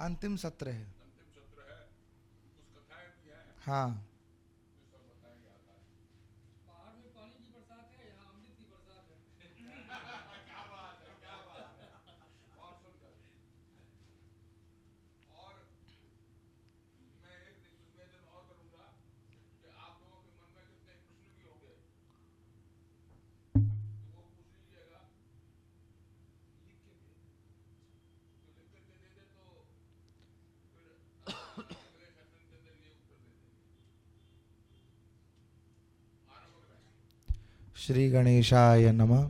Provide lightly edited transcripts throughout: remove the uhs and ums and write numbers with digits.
अंतिम सत्र है। हाँ। पहाड़ में पानी की बरसात है, यहाँ अमृत की बरसात है। श्री गणेशाय नमः।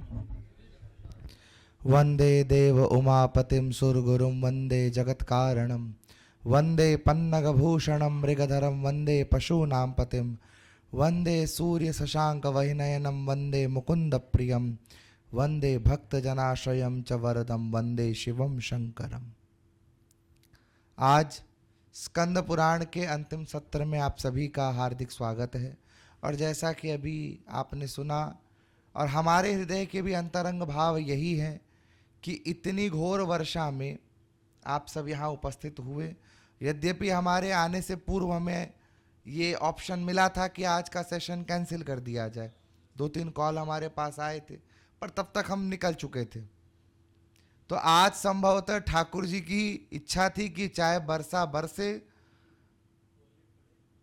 वंदे देव उमापतिं सुरगुरुं वंदे जगत्कारणं वंदे पन्नगभूषणं मृगधरं वंदे पशूनां पतिं वंदे सूर्य शशांक वहिनयनं वंदे मुकुंद प्रियं वंदे भक्तजनाश्रयं च वरदं वंदे शिवं शंकरम्। आज स्कंद पुराण के अंतिम सत्र में आप सभी का हार्दिक स्वागत है। और जैसा कि अभी आपने सुना और हमारे हृदय के भी अंतरंग भाव यही है कि इतनी घोर वर्षा में आप सब यहाँ उपस्थित हुए। यद्यपि हमारे आने से पूर्व हमें ये ऑप्शन मिला था कि आज का सेशन कैंसिल कर दिया जाए, 2-3 कॉल हमारे पास आए थे, पर तब तक हम निकल चुके थे। तो आज संभवतः ठाकुर जी की इच्छा थी कि चाहे वर्षा बरसे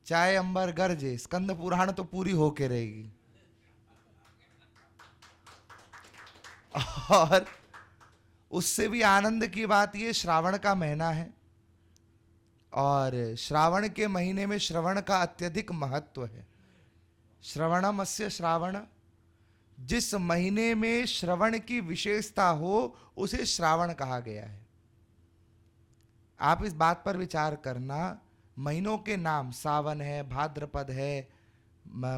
चाहे अंबर गरजे, स्कंद पुराण तो पूरी होके रहेगी। और उससे भी आनंद की बात ये, श्रावण का महीना है और श्रावण के महीने में श्रवण का अत्यधिक महत्व है। श्रवणमस्य श्रावण, जिस महीने में श्रवण की विशेषता हो उसे श्रावण कहा गया है। आप इस बात पर विचार करना, महीनों के नाम सावन है, भाद्रपद है,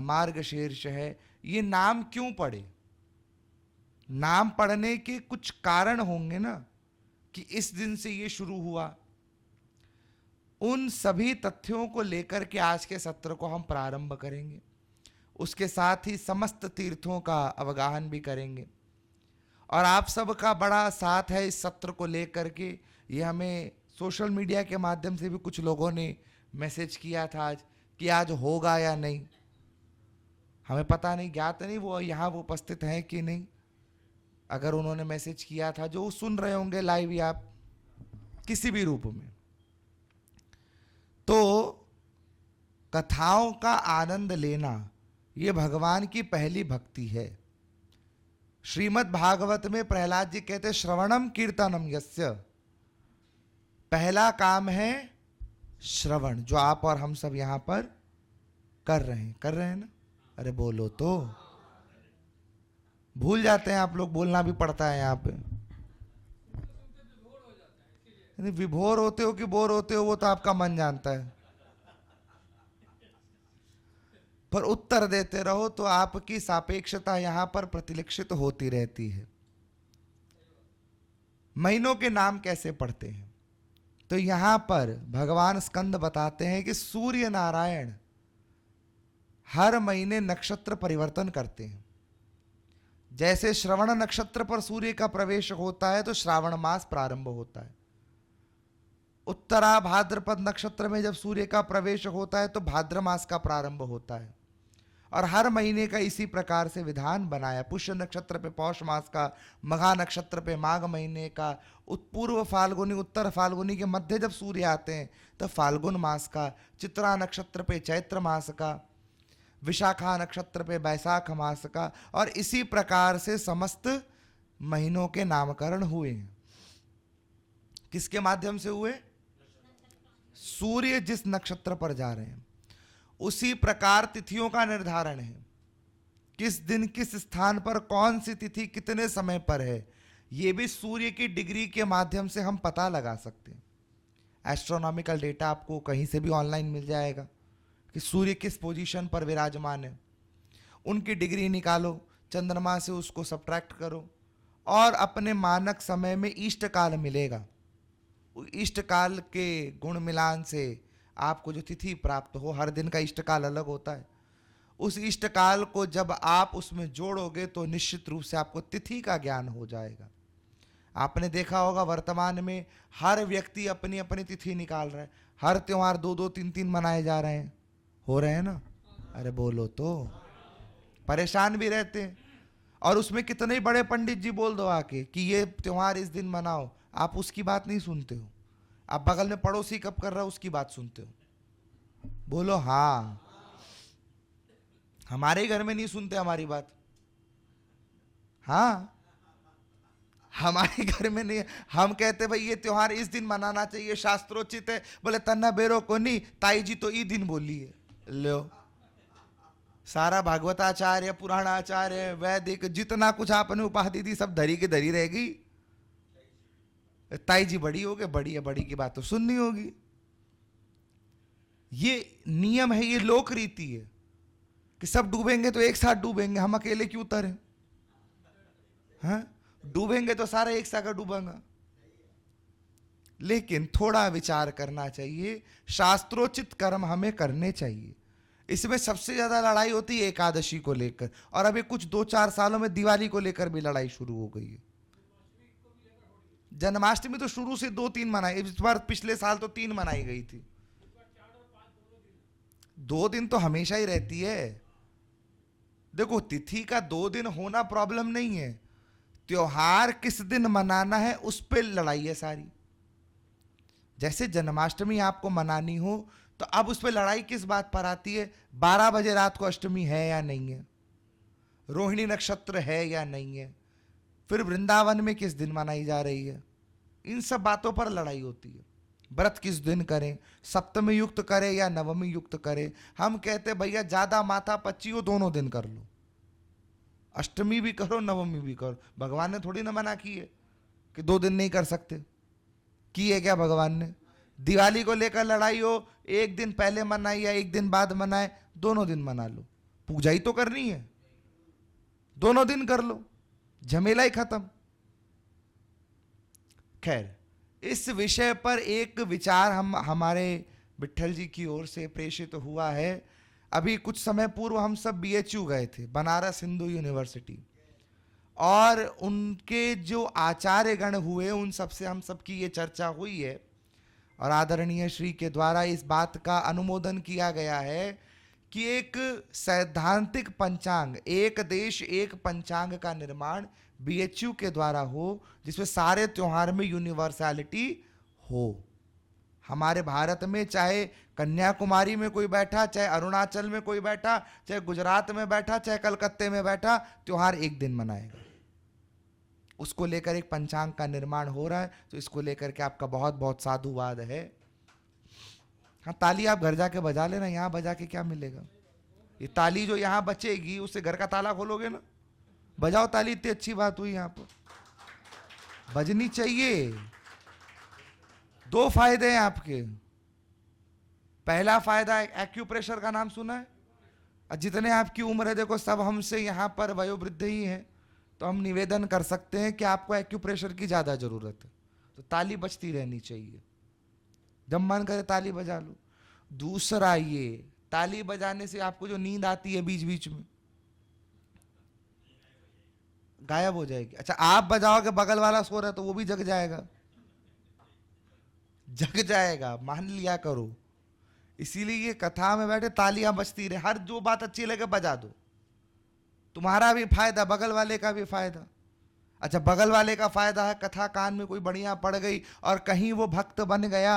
मार्गशीर्ष है, ये नाम क्यों पड़े? नाम पढ़ने के कुछ कारण होंगे ना, कि इस दिन से ये शुरू हुआ। उन सभी तथ्यों को लेकर के आज के सत्र को हम प्रारंभ करेंगे। उसके साथ ही समस्त तीर्थों का अवगाहन भी करेंगे। और आप सब का बड़ा साथ है इस सत्र को लेकर के। ये हमें सोशल मीडिया के माध्यम से भी कुछ लोगों ने मैसेज किया था आज कि आज होगा या नहीं। हमें पता नहीं, ज्ञात नहीं वो यहाँ वो उपस्थित हैं कि नहीं। अगर उन्होंने मैसेज किया था, जो सुन रहे होंगे लाइव या किसी भी रूप में, तो कथाओं का आनंद लेना ये भगवान की पहली भक्ति है। श्रीमद् भागवत में प्रहलाद जी कहते श्रवणम कीर्तनम यस्य, पहला काम है श्रवण, जो आप और हम सब यहां पर कर रहे हैं ना। अरे बोलो तो, भूल जाते हैं आप लोग, बोलना भी पड़ता है यहाँ पे। विभोर होते हो कि बोर होते हो वो तो आपका मन जानता है, पर उत्तर देते रहो तो आपकी सापेक्षता यहां पर प्रतिलक्षित होती रहती है। महीनों के नाम कैसे पढ़ते हैं? तो यहां पर भगवान स्कंद बताते हैं कि सूर्य नारायण हर महीने नक्षत्र परिवर्तन करते हैं। जैसे श्रवण नक्षत्र पर सूर्य का प्रवेश होता है तो श्रावण मास प्रारंभ होता है। उत्तरा भाद्रपद नक्षत्र में जब सूर्य का प्रवेश होता है तो भाद्र मास का प्रारंभ होता है। और हर महीने का इसी प्रकार से विधान बनाया। पुष्य नक्षत्र पे पौष मास का, मघा नक्षत्र पे माघ महीने का, पूर्व फाल्गुनी उत्तर फाल्गुनी के मध्य जब सूर्य आते हैं तो फाल्गुन मास का, चित्रा नक्षत्र पे चैत्र मास का, विशाखा नक्षत्र पे बैसाख मास का, और इसी प्रकार से समस्त महीनों के नामकरण हुए हैं। किसके माध्यम से हुए? सूर्य जिस नक्षत्र पर जा रहे हैं उसी प्रकार तिथियों का निर्धारण है। किस दिन किस स्थान पर कौन सी तिथि कितने समय पर है, यह भी सूर्य की डिग्री के माध्यम से हम पता लगा सकते हैं। एस्ट्रोनॉमिकल डेटा आपको कहीं से भी ऑनलाइन मिल जाएगा कि सूर्य किस पोजीशन पर विराजमान है। उनकी डिग्री निकालो, चंद्रमा से उसको सब्ट्रैक्ट करो और अपने मानक समय में इष्ट काल मिलेगा। इष्ट काल के गुण मिलान से आपको जो तिथि प्राप्त हो, हर दिन का इष्ट काल अलग होता है, उस इष्ट काल को जब आप उसमें जोड़ोगे तो निश्चित रूप से आपको तिथि का ज्ञान हो जाएगा। आपने देखा होगा वर्तमान में हर व्यक्ति अपनी अपनी तिथि निकाल रहा है, हर त्योहार 2-2 3-3 मनाए जा रहे हैं, हो रहे हैं ना? अरे बोलो तो, परेशान भी रहते हैं। और उसमें कितने ही बड़े पंडित जी बोल दो आके कि ये त्योहार इस दिन मनाओ, आप उसकी बात नहीं सुनते हो, आप बगल में पड़ोसी कब कर रहा है उसकी बात सुनते हो। बोलो हाँ, हमारे घर में नहीं सुनते हमारी बात। हाँ, हमारे घर में नहीं, हम कहते भाई ये त्योहार इस दिन मनाना चाहिए, शास्त्रोचित है। बोले तन्ना बेरो को नहीं, ताई जी तो ई दिन बोली है। लो, सारा भागवताचार्य, पुराणाचार्य, वैदिक जितना कुछ आपने उपाधि दी सब धरी के धरी रहेगी। ताई जी बड़ी हो गए, बड़ी है, बड़ी की बात तो सुननी होगी। ये नियम है, ये लोक रीति है कि सब डूबेंगे तो एक साथ डूबेंगे, हम अकेले क्यों तरे? हाँ, डूबेंगे तो सारा एक साथ डूबेंगे। लेकिन थोड़ा विचार करना चाहिए, शास्त्रोचित कर्म हमें करने चाहिए। इसमें सबसे ज्यादा लड़ाई होती है एकादशी को लेकर, और अभी कुछ 2-4 सालों में दिवाली को लेकर भी लड़ाई शुरू हो गई है। जन्माष्टमी तो शुरू से 2-3 मनाई, इस बार पिछले साल तो 3 मनाई गई थी। 2 दिन तो हमेशा ही रहती है। देखो, तिथि का 2 दिन होना प्रॉब्लम नहीं है, त्योहार किस दिन मनाना है उस पर लड़ाई है सारी। जैसे जन्माष्टमी आपको मनानी हो तो अब उस पर लड़ाई किस बात पर आती है? 12 बजे रात को अष्टमी है या नहीं है, रोहिणी नक्षत्र है या नहीं है, फिर वृंदावन में किस दिन मनाई जा रही है, इन सब बातों पर लड़ाई होती है। व्रत किस दिन करें, सप्तमी युक्त करें या नवमी युक्त करें। हम कहते भैया ज्यादा माथा पच्ची हो दोनों दिन कर लो, अष्टमी भी करो नवमी भी करो। भगवान ने थोड़ी ना मना की है कि 2 दिन नहीं कर सकते, की है क्या भगवान ने? दिवाली को लेकर लड़ाई हो, एक दिन पहले मनाए या एक दिन बाद मनाए, दोनों दिन मना लो, पूजा ही तो करनी है, दोनों दिन कर लो, झमेला ही खत्म। खैर, इस विषय पर एक विचार हमारे विट्ठल जी की ओर से प्रेषित हुआ है। अभी कुछ समय पूर्व हम सब BHU गए थे, बनारस हिंदू यूनिवर्सिटी, और उनके जो आचार्यगण हुए उन सबसे हम सबकी ये चर्चा हुई है, और आदरणीय श्री के द्वारा इस बात का अनुमोदन किया गया है कि एक सैद्धांतिक पंचांग, एक देश एक पंचांग का निर्माण BHU के द्वारा हो, जिसमें सारे त्योहार में यूनिवर्सैलिटी हो। हमारे भारत में चाहे कन्याकुमारी में कोई बैठा, चाहे अरुणाचल में कोई बैठा, चाहे गुजरात में बैठा, चाहे कलकत्ते में बैठा, त्योहार एक दिन मनाएगा। उसको लेकर एक पंचांग का निर्माण हो रहा है, तो इसको लेकर के आपका बहुत बहुत साधुवाद है। हाँ, ताली आप घर जाके बजा लेना, यहाँ बजा के क्या मिलेगा? ये ताली जो यहाँ बचेगी उससे घर का ताला खोलोगे ना। बजाओ ताली, इतनी अच्छी बात हुई, यहाँ पर बजनी चाहिए। 2 फायदे हैं आपके। पहला फायदा, एक्यूप्रेशर का नाम सुना है? जितने आपकी उम्र है, देखो सब हमसे यहाँ पर वयोवृद्ध ही हैं, तो हम निवेदन कर सकते हैं कि आपको एक्यूप्रेशर की ज्यादा जरूरत है, तो ताली बजती रहनी चाहिए, जब मन करे ताली बजा लो। दूसरा, ये ताली बजाने से आपको जो नींद आती है बीच बीच में गायब हो जाएगी। अच्छा, आप बजाओगे, बगल वाला सो रहा है तो वो भी जग जाएगा, जग जाएगा, मान लिया करो। इसीलिए ये कथा में बैठे तालियां बजती रहे, हर जो बात अच्छी लगे बजा दो, तुम्हारा भी फायदा, बगल वाले का भी फायदा। अच्छा, बगल वाले का फायदा है, कथा कान में कोई बढ़िया पड़ गई और कहीं वो भक्त बन गया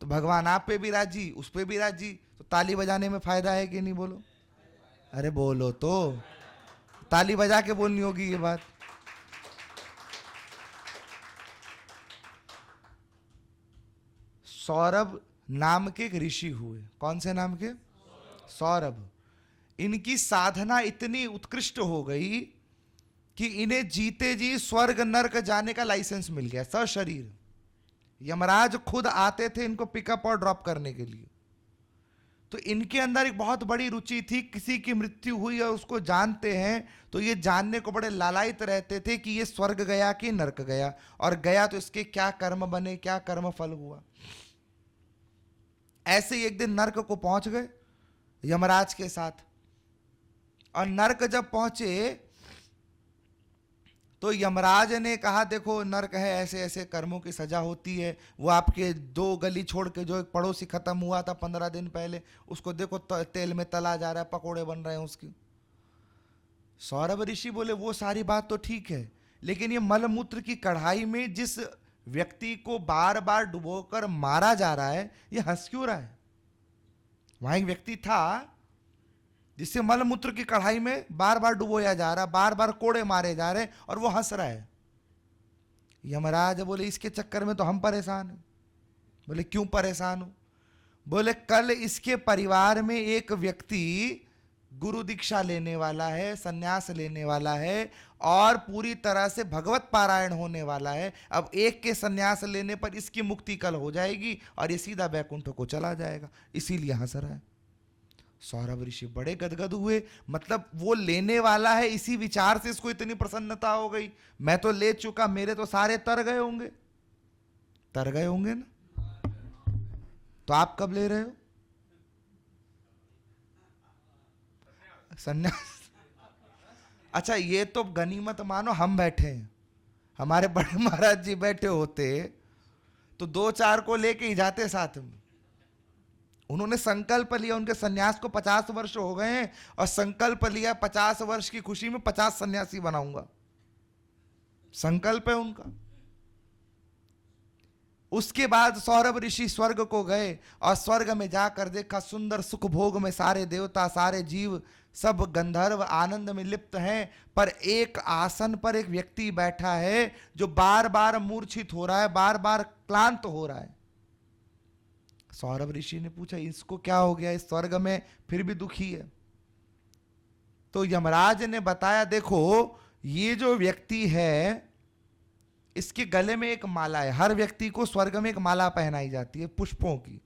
तो भगवान आप पे भी राजी, उस पे भी राजी, तो ताली बजाने में फायदा है कि नहीं? बोलो, अरे बोलो तो, ताली बजा के बोलनी होगी ये बात। सौरभ नाम के एक ऋषि हुए, कौन से नाम के? सौरभ। इनकी साधना इतनी उत्कृष्ट हो गई कि इन्हें जीते जी स्वर्ग नरक जाने का लाइसेंस मिल गया, सशरीर। यमराज खुद आते थे इनको पिकअप और ड्रॉप करने के लिए। तो इनके अंदर एक बहुत बड़ी रुचि थी, किसी की मृत्यु हुई और उसको जानते हैं तो ये जानने को बड़े लालायित रहते थे कि ये स्वर्ग गया कि नरक गया, और गया तो इसके क्या कर्म बने, क्या कर्म फल हुआ। ऐसे ही एक दिन नरक को पहुंच गए यमराज के साथ, और नरक जब पहुंचे तो यमराज ने कहा देखो नरक है, ऐसे ऐसे कर्मों की सजा होती है। वो आपके 2 गली छोड़ के जो एक पड़ोसी खत्म हुआ था 15 दिन पहले, उसको देखो तेल में तला जा रहा है, पकोड़े बन रहे हैं उसकी। सौरभ ऋषि बोले वो सारी बात तो ठीक है, लेकिन ये मलमूत्र की कढ़ाई में जिस व्यक्ति को बार बार डुबोकर मारा जा रहा है, ये हंस क्यों रहा है? वहां एक व्यक्ति था जिससे मलमूत्र की कढ़ाई में बार बार डुबोया जा रहा, बार बार कोड़े मारे जा रहे, और वो हंस रहा है। यमराज बोले इसके चक्कर में तो हम परेशान हैं। बोले क्यों परेशान हो? बोले कल इसके परिवार में एक व्यक्ति गुरु दीक्षा लेने वाला है, सन्यास लेने वाला है, और पूरी तरह से भगवत पारायण होने वाला है। अब एक के सन्यास लेने पर इसकी मुक्ति कल हो जाएगी और ये सीधा बैकुंठ को चला जाएगा, इसीलिए हंस रहा है। सौरभ ऋषि बड़े गदगद हुए, मतलब वो लेने वाला है, इसी विचार से इसको इतनी प्रसन्नता हो गई। मैं तो ले चुका, मेरे तो सारे तर गए होंगे। तर गए होंगे ना? तो आप कब ले रहे हो सन्यास? अच्छा ये तो गनीमत मानो हम बैठे हैं, हमारे बड़े महाराज जी बैठे होते तो 2-4 को लेके ही जाते साथ में। उन्होंने संकल्प लिया, उनके सन्यास को 50 वर्ष हो गए हैं, और संकल्प लिया 50 वर्ष की खुशी में 50 सन्यासी बनाऊंगा, संकल्प है उनका। उसके बाद सौरभ ऋषि स्वर्ग को गए, और स्वर्ग में जाकर देखा सुंदर सुख भोग में सारे देवता, सारे जीव, सब गंधर्व आनंद में लिप्त हैं, पर एक आसन पर एक व्यक्ति बैठा है जो बार बार मूर्छित हो रहा है, बार बार क्लांत हो रहा है। सौरभ ऋषि ने पूछा इसको क्या हो गया, इस स्वर्ग में फिर भी दुखी है? तो यमराज ने बताया देखो ये जो व्यक्ति है इसके गले में एक माला है। हर व्यक्ति को स्वर्ग में एक माला पहनाई जाती है पुष्पों की।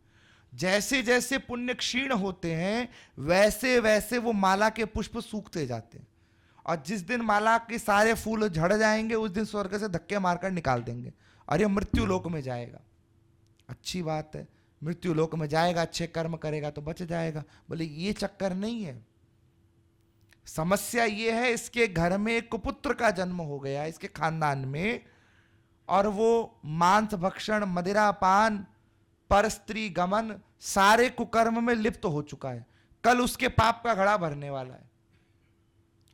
जैसे जैसे पुण्य क्षीण होते हैं वैसे वैसे वो माला के पुष्प सूखते जाते हैं, और जिस दिन माला के सारे फूल झड़ जाएंगे उस दिन स्वर्ग से धक्के मारकर निकाल देंगे और ये मृत्यु लोक में जाएगा। अच्छी बात है, मृत्यु लोक में जाएगा, अच्छे कर्म करेगा तो बच जाएगा। बोले ये चक्कर नहीं है, समस्या ये है इसके घर में कुपुत्र का जन्म हो गया इसके खानदान में, और वो मांस भक्षण, मदिरा पान, पर स्त्री गमन, सारे कुकर्म में लिप्त हो चुका है। कल उसके पाप का घड़ा भरने वाला है,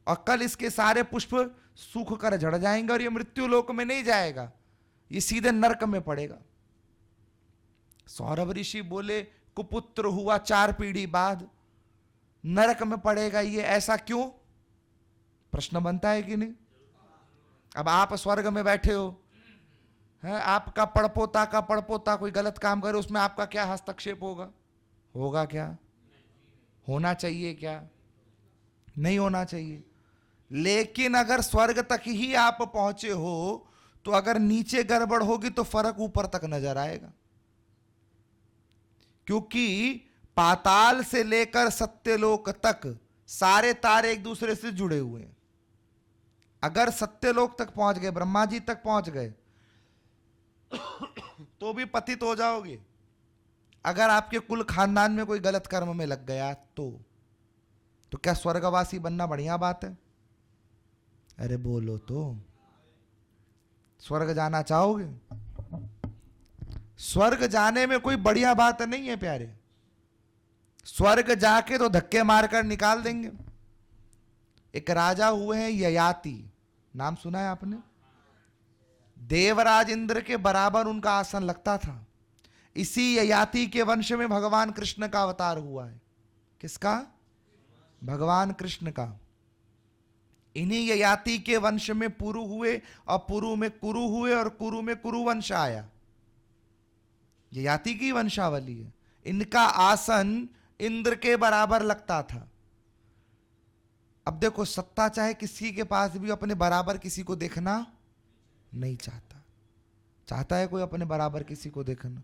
और कल इसके सारे पुष्प सूख कर झड़ जाएंगे, और ये मृत्यु लोक में नहीं जाएगा, ये सीधे नरक में पड़ेगा। सौरभ ऋषि बोले कुपुत्र हुआ 4 पीढ़ी बाद नरक में पड़ेगा, ये ऐसा क्यों? प्रश्न बनता है कि नहीं? अब आप स्वर्ग में बैठे हो, है आपका पड़पोता का पड़पोता कोई गलत काम करे, उसमें आपका क्या हस्तक्षेप होगा? होगा क्या? होना चाहिए क्या? नहीं होना चाहिए। लेकिन अगर स्वर्ग तक ही आप पहुंचे हो तो अगर नीचे गड़बड़ होगी तो फर्क ऊपर तक नजर आएगा, क्योंकि पाताल से लेकर सत्यलोक तक सारे तारे एक दूसरे से जुड़े हुए हैं। अगर सत्यलोक तक पहुंच गए, ब्रह्मा जी तक पहुंच गए तो भी पतित हो जाओगे। अगर आपके कुल खानदान में कोई गलत कर्म में लग गया तो क्या स्वर्गवासी बनना बढ़िया बात है? अरे बोलो तो, स्वर्ग जाना चाहोगे? स्वर्ग जाने में कोई बढ़िया बात नहीं है प्यारे। स्वर्ग जाके तो धक्के मारकर निकाल देंगे। एक राजा हुए हैं ययाति, नाम सुना है आपने? देवराज इंद्र के बराबर उनका आसन लगता था। इसी ययाति के वंश में भगवान कृष्ण का अवतार हुआ है। किसका? भगवान कृष्ण का। इन्हीं ययाति के वंश में पुरु हुए, और पुरु में कुरु हुए, और कुरु में कुरुवंश आया। ययाति की वंशावली है। इनका आसन इंद्र के बराबर लगता था। अब देखो सत्ता चाहे किसी के पास भी, अपने बराबर किसी को देखना नहीं चाहता। चाहता है कोई अपने बराबर किसी को देखना?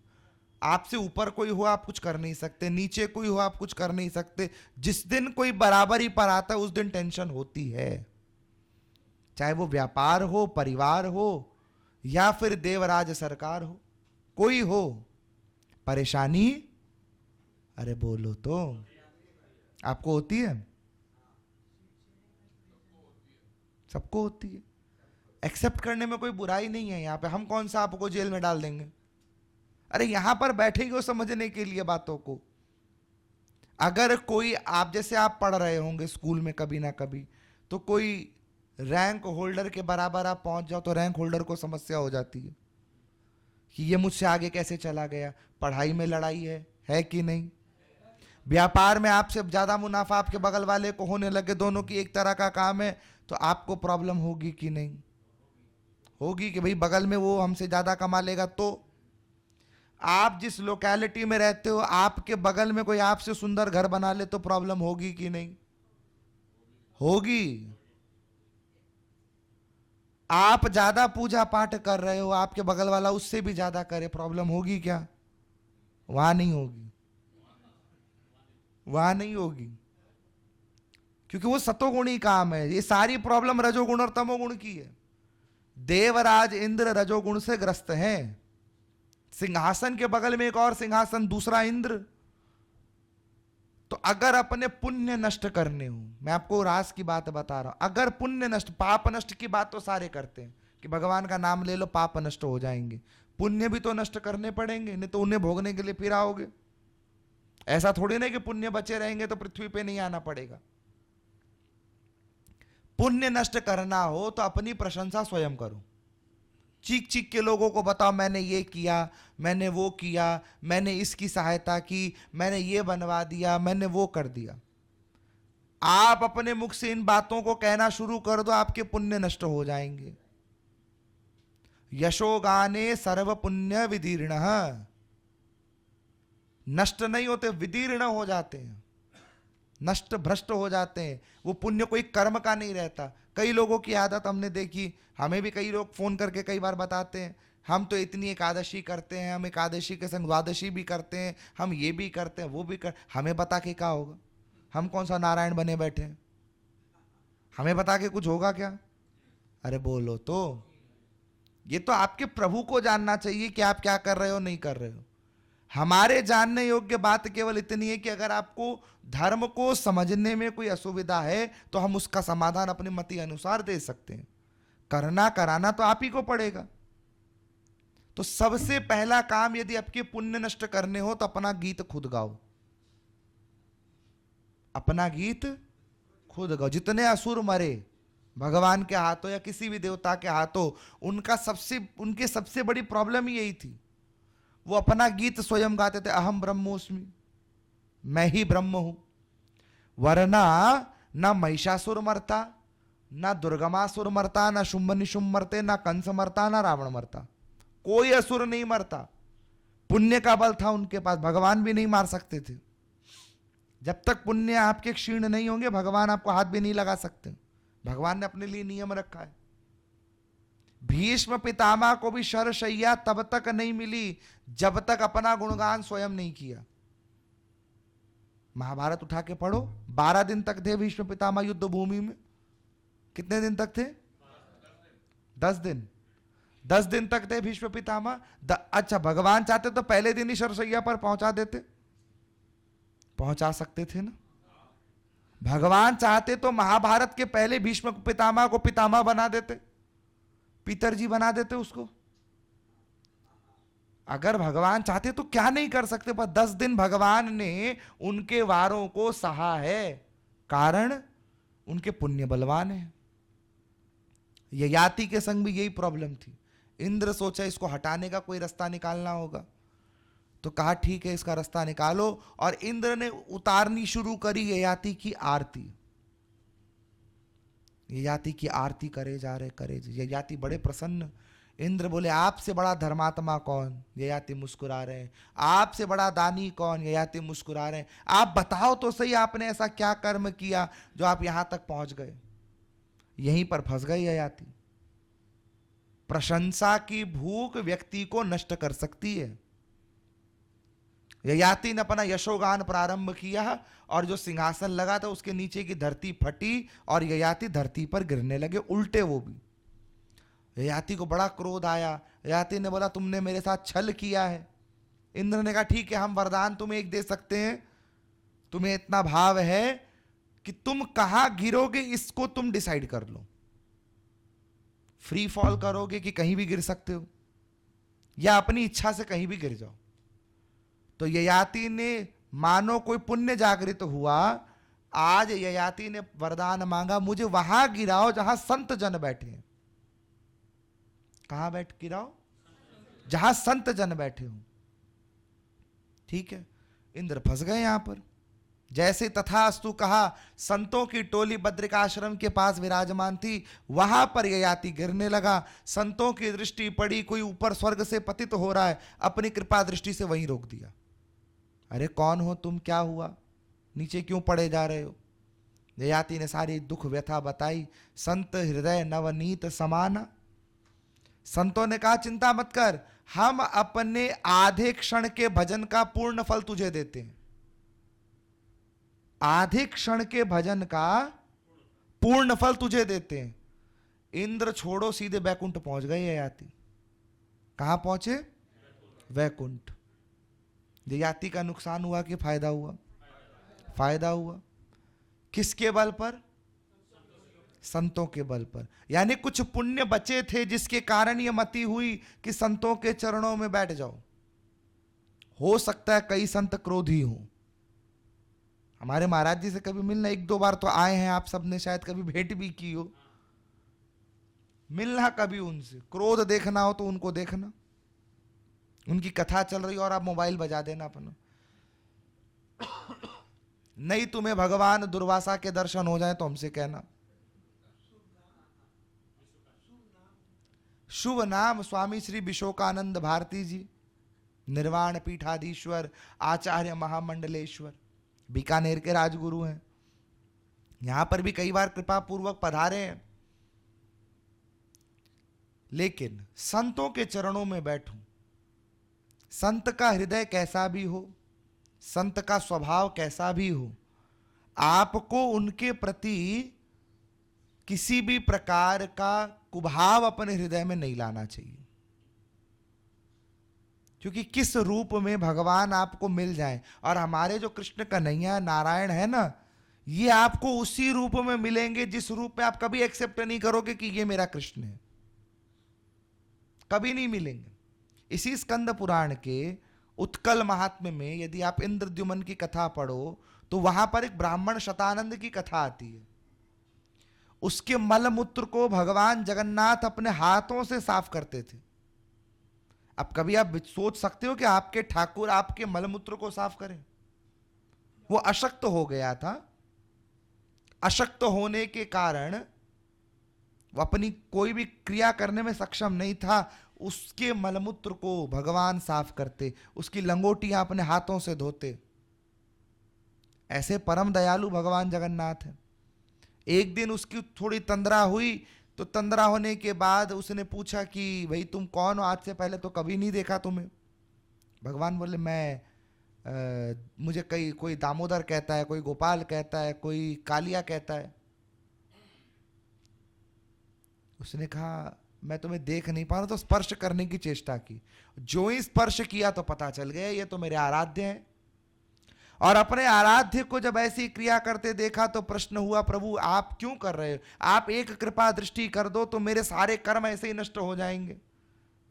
आपसे ऊपर कोई हो आप कुछ कर नहीं सकते, नीचे कोई हो आप कुछ कर नहीं सकते। जिस दिन कोई बराबरी पर आता है उस दिन टेंशन होती है, चाहे वो व्यापार हो, परिवार हो, या फिर देवराज सरकार हो, कोई हो, परेशानी अरे बोलो तो आपको होती है? सबको होती है। एक्सेप्ट करने में कोई बुराई नहीं है। यहाँ पे हम कौन सा आपको जेल में डाल देंगे? अरे यहां पर बैठेंगे वो समझने के लिए बातों को। अगर कोई, आप जैसे आप पढ़ रहे होंगे स्कूल में कभी ना कभी, तो कोई रैंक होल्डर के बराबर आप पहुंच जाओ तो रैंक होल्डर को समस्या हो जाती है कि ये मुझसे आगे कैसे चला गया। पढ़ाई में लड़ाई है कि नहीं? व्यापार में आपसे ज्यादा मुनाफा आपके बगल वाले को होने लगे, दोनों की एक तरह का काम है, तो आपको प्रॉब्लम होगी कि नहीं? होगी कि भाई बगल में वो हमसे ज्यादा कमा लेगा। तो आप जिस लोकेलिटी में रहते हो, आपके बगल में कोई आपसे सुंदर घर बना ले तो प्रॉब्लम होगी कि नहीं? होगी। आप ज्यादा पूजा पाठ कर रहे हो, आपके बगल वाला उससे भी ज्यादा करे, प्रॉब्लम होगी क्या? वहां नहीं होगी, वहां नहीं होगी, क्योंकि वो सतोगुणी काम है। ये सारी प्रॉब्लम रजोगुण और तमोगुण की है। देवराज इंद्र रजोगुण से ग्रस्त हैं। सिंहासन के बगल में एक और सिंहासन, दूसरा इंद्र। तो अगर अपने पुण्य नष्ट करने हो, मैं आपको रास की बात बता रहा हूं, अगर पुण्य नष्ट, पाप नष्ट की बात तो सारे करते हैं कि भगवान का नाम ले लो पाप नष्ट हो जाएंगे। पुण्य भी तो नष्ट करने पड़ेंगे, नहीं तो उन्हें भोगने के लिए फिर आओगे। ऐसा थोड़ी ना कि पुण्य बचे रहेंगे तो पृथ्वी पे नहीं आना पड़ेगा। पुण्य नष्ट करना हो तो अपनी प्रशंसा स्वयं करो। चीख चीख के लोगों को बताओ मैंने ये किया, मैंने वो किया, मैंने इसकी सहायता की, मैंने ये बनवा दिया, मैंने वो कर दिया। आप अपने मुख से इन बातों को कहना शुरू कर दो, आपके पुण्य नष्ट हो जाएंगे। यशोगाने सर्व पुण्य विदीर्ण, नष्ट नहीं होते, विदीर्ण हो जाते हैं, नष्ट भ्रष्ट हो जाते हैं। वो पुण्य कोई कर्म का नहीं रहता। कई लोगों की आदत हमने देखी, हमें भी कई लोग फोन करके कई बार बताते हैं, हम तो इतनी एकादशी करते हैं, हम एकादशी के संग द्वादशी भी करते हैं, हम ये भी करते हैं, वो भी कर। हमें बता के क्या होगा? हम कौन सा नारायण बने बैठे हैं? हमें बता के कुछ होगा क्या? अरे बोलो तो। ये तो आपके प्रभु को जानना चाहिए कि आप क्या कर रहे हो, नहीं कर रहे हो। हमारे जानने योग्य बात केवल इतनी है कि अगर आपको धर्म को समझने में कोई असुविधा है तो हम उसका समाधान अपने मति अनुसार दे सकते हैं। करना कराना तो आप ही को पड़ेगा। तो सबसे पहला काम, यदि आपके पुण्य नष्ट करने हो तो अपना गीत खुद गाओ। अपना गीत खुद गाओ। जितने असुर मरे भगवान के हाथों या किसी भी देवता के हाथों, उनके सबसे बड़ी प्रॉब्लम यही थी, वो अपना गीत स्वयं गाते थे, अहम ब्रह्मोस्मि, मैं ही ब्रह्म हूं। वरना ना महिषासुर मरता, ना दुर्गमासुर मरता, ना शुंभ निशुंभ मरते, ना कंस मरता, ना रावण मरता। कोई असुर नहीं मरता। पुण्य का बल था उनके पास, भगवान भी नहीं मार सकते थे। जब तक पुण्य आपके क्षीण नहीं होंगे भगवान आपको हाथ भी नहीं लगा सकते। भगवान ने अपने लिए नियम रखा है। भीष्म पितामह को भी शरशैया तब तक नहीं मिली जब तक अपना गुणगान स्वयं नहीं किया। महाभारत उठा के पढ़ो, 12 दिन तक थे भीष्म पितामह युद्ध भूमि में। कितने दिन तक थे? 10 दिन। 10 दिन तक थे भीष्म पितामह। अच्छा, भगवान चाहते तो पहले दिन ही शरशैया पर पहुंचा देते, पहुंचा सकते थे ना। भगवान चाहते तो महाभारत के पहले भीष्म पितामह को पितामह बना देते, पितरजी बना देते उसको। अगर भगवान चाहते तो क्या नहीं कर सकते। पर 10 दिन भगवान ने उनके वारों को सहा है, कारण उनके पुण्य बलवान है। ययाति के संग भी यही प्रॉब्लम थी। इंद्र सोचा इसको हटाने का कोई रास्ता निकालना होगा, तो कहा ठीक है इसका रास्ता निकालो। और इंद्र ने उतारनी शुरू करी ययाति की आरती। ययाति की आरती करे जा रहे, ययाति बड़े प्रसन्न। इंद्र बोले आपसे बड़ा धर्मात्मा कौन? ययाति मुस्कुरा रहे हैं। आपसे बड़ा दानी कौन? ययाति मुस्कुरा रहे हैं। आप बताओ तो सही, आपने ऐसा क्या कर्म किया जो आप यहां तक पहुंच गए? यहीं पर फंस गए ययाति। प्रशंसा की भूख व्यक्ति को नष्ट कर सकती है। ययाति ने अपना यशोगान प्रारंभ किया और जो सिंहासन लगा था उसके नीचे की धरती फटी और ययाति धरती पर गिरने लगे, उल्टे वो भी। ययाति को बड़ा क्रोध आया। ययाति ने बोला तुमने मेरे साथ छल किया है। इंद्र ने कहा ठीक है, हम वरदान तुम्हें एक दे सकते हैं। तुम्हें इतना भाव है कि तुम कहां गिरोगे इसको तुम डिसाइड कर लो। फ्री फॉल करोगे कि कहीं भी गिर सकते हो, या अपनी इच्छा से कहीं भी गिर जाओ। तो ययाति ने मानो कोई पुण्य जागृत हुआ, आज ययाति ने वरदान मांगा, मुझे वहां गिराओ जहां संत जन बैठे हैं। कहां बैठ गिराओ? जहां संत जन बैठे हो। ठीक है, इंद्र फंस गए यहां पर। जैसे तथास्तु कहा, संतों की टोली बद्रिकाश्रम के पास विराजमान थी, वहां पर ययाति गिरने लगा। संतों की दृष्टि पड़ी, कोई ऊपर स्वर्ग से पतित हो रहा है, अपनी कृपा दृष्टि से वहीं रोक दिया। अरे कौन हो तुम, क्या हुआ, नीचे क्यों पड़े जा रहे हो? ययाति ने सारी दुख व्यथा बताई। संत हृदय नवनीत समाना। संतों ने कहा चिंता मत कर, हम अपने आधे क्षण के भजन का पूर्ण फल तुझे देते हैं। आधे क्षण के भजन का पूर्ण फल तुझे देते हैं। इंद्र छोड़ो, सीधे वैकुंठ पहुंच गए ययाति। कहां पहुंचे? वैकुंठ। ययाति का नुकसान हुआ कि फायदा हुआ? फायदा हुआ। किसके बल पर? संतों के बल पर। यानी कुछ पुण्य बचे थे जिसके कारण यह मति हुई कि संतों के चरणों में बैठ जाओ। हो सकता है कई संत क्रोधी हो। हमारे महाराज जी से कभी मिलना, एक दो बार तो आए हैं, आप सबने शायद कभी भेंट भी की हो। मिलना कभी उनसे, क्रोध देखना हो तो उनको देखना, उनकी कथा चल रही और आप मोबाइल बजा देना अपना। नहीं तुम्हें भगवान दुर्वासा के दर्शन हो जाए तो हमसे कहना। शुभ नाम स्वामी श्री विशोकानंद भारती जी, निर्वाण पीठाधीश्वर, आचार्य महामंडलेश्वर, बीकानेर के राजगुरु हैं। यहां पर भी कई बार कृपा पूर्वक पधारे हैं। लेकिन संतों के चरणों में बैठूं, संत का हृदय कैसा भी हो, संत का स्वभाव कैसा भी हो, आपको उनके प्रति किसी भी प्रकार का कुभाव अपने हृदय में नहीं लाना चाहिए। क्योंकि किस रूप में भगवान आपको मिल जाए, और हमारे जो कृष्ण कन्हैया नारायण है ना, ये आपको उसी रूप में मिलेंगे जिस रूप में आप कभी एक्सेप्ट नहीं करोगे कि ये मेरा कृष्ण है। कभी नहीं मिलेंगे। इसी स्कंद पुराण के उत्कल महात्म्य में यदि आप इंद्रद्युमन की कथा पढ़ो तो वहां पर एक ब्राह्मण शतानंद की कथा आती है। उसके मलमूत्र को भगवान जगन्नाथ अपने हाथों से साफ करते थे। अब कभी आप सोच सकते हो कि आपके ठाकुर आपके मलमूत्र को साफ करें? वो अशक्त हो गया था। अशक्त होने के कारण वो अपनी कोई भी क्रिया करने में सक्षम नहीं था। उसके मलमूत्र को भगवान साफ करते, उसकी लंगोटियां अपने हाथों से धोते। ऐसे परम दयालु भगवान जगन्नाथ हैं। एक दिन उसकी थोड़ी तंद्रा हुई, तो तंद्रा होने के बाद उसने पूछा कि भाई तुम कौन हो, आज से पहले तो कभी नहीं देखा तुम्हें। भगवान बोले मुझे कोई दामोदर कहता है, कोई गोपाल कहता है, कोई कालिया कहता है। उसने कहा मैं तुम्हें देख नहीं पा रहा, तो स्पर्श करने की चेष्टा की। जो ही स्पर्श किया तो पता चल गया ये तो मेरे आराध्य हैं। और अपने आराध्य को जब ऐसी क्रिया करते देखा तो प्रश्न हुआ, प्रभु आप क्यों कर रहे हो? आप एक कृपा दृष्टि कर दो तो मेरे सारे कर्म ऐसे ही नष्ट हो जाएंगे।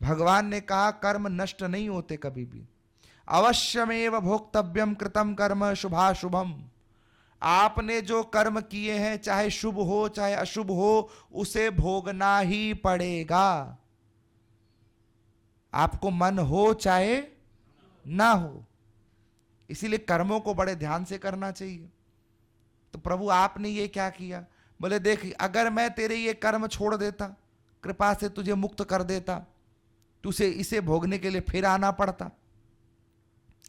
भगवान ने कहा कर्म नष्ट नहीं होते कभी भी। अवश्यमेव भोक्तव्यम कृतम कर्म शुभाशुभम। आपने जो कर्म किए हैं, चाहे शुभ हो चाहे अशुभ हो, उसे भोगना ही पड़ेगा। आपको मन हो चाहे ना हो। इसीलिए कर्मों को बड़े ध्यान से करना चाहिए। तो प्रभु आपने ये क्या किया? बोले देख, अगर मैं तेरे ये कर्म छोड़ देता, कृपा से तुझे मुक्त कर देता, तुझे इसे भोगने के लिए फिर आना पड़ता।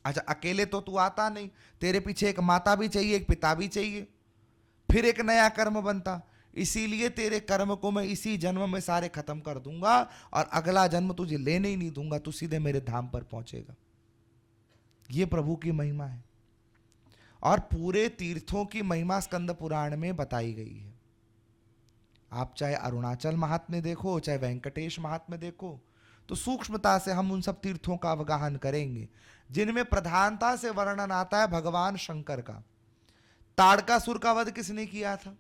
अच्छा, अकेले तो तू आता नहीं, तेरे पीछे एक माता भी चाहिए, एक पिता भी चाहिए, फिर एक नया कर्म बनता। इसीलिए तेरे कर्म को मैं इसी जन्म में सारे खत्म कर दूंगा और अगला जन्म तुझे लेने ही नहीं दूंगा, तू सीधे मेरे धाम पर पहुंचेगा। ये प्रभु की महिमा है। और पूरे तीर्थों की महिमा स्कंद पुराण में बताई गई है। आप चाहे अरुणाचल महात्म्य देखो, चाहे वेंकटेश महात्म्य देखो, तो सूक्ष्मता से हम उन सब तीर्थों का अवगाहन करेंगे जिनमें प्रधानता से वर्णन आता है भगवान शंकर का। ताड़कासुर का वध किसने किया था?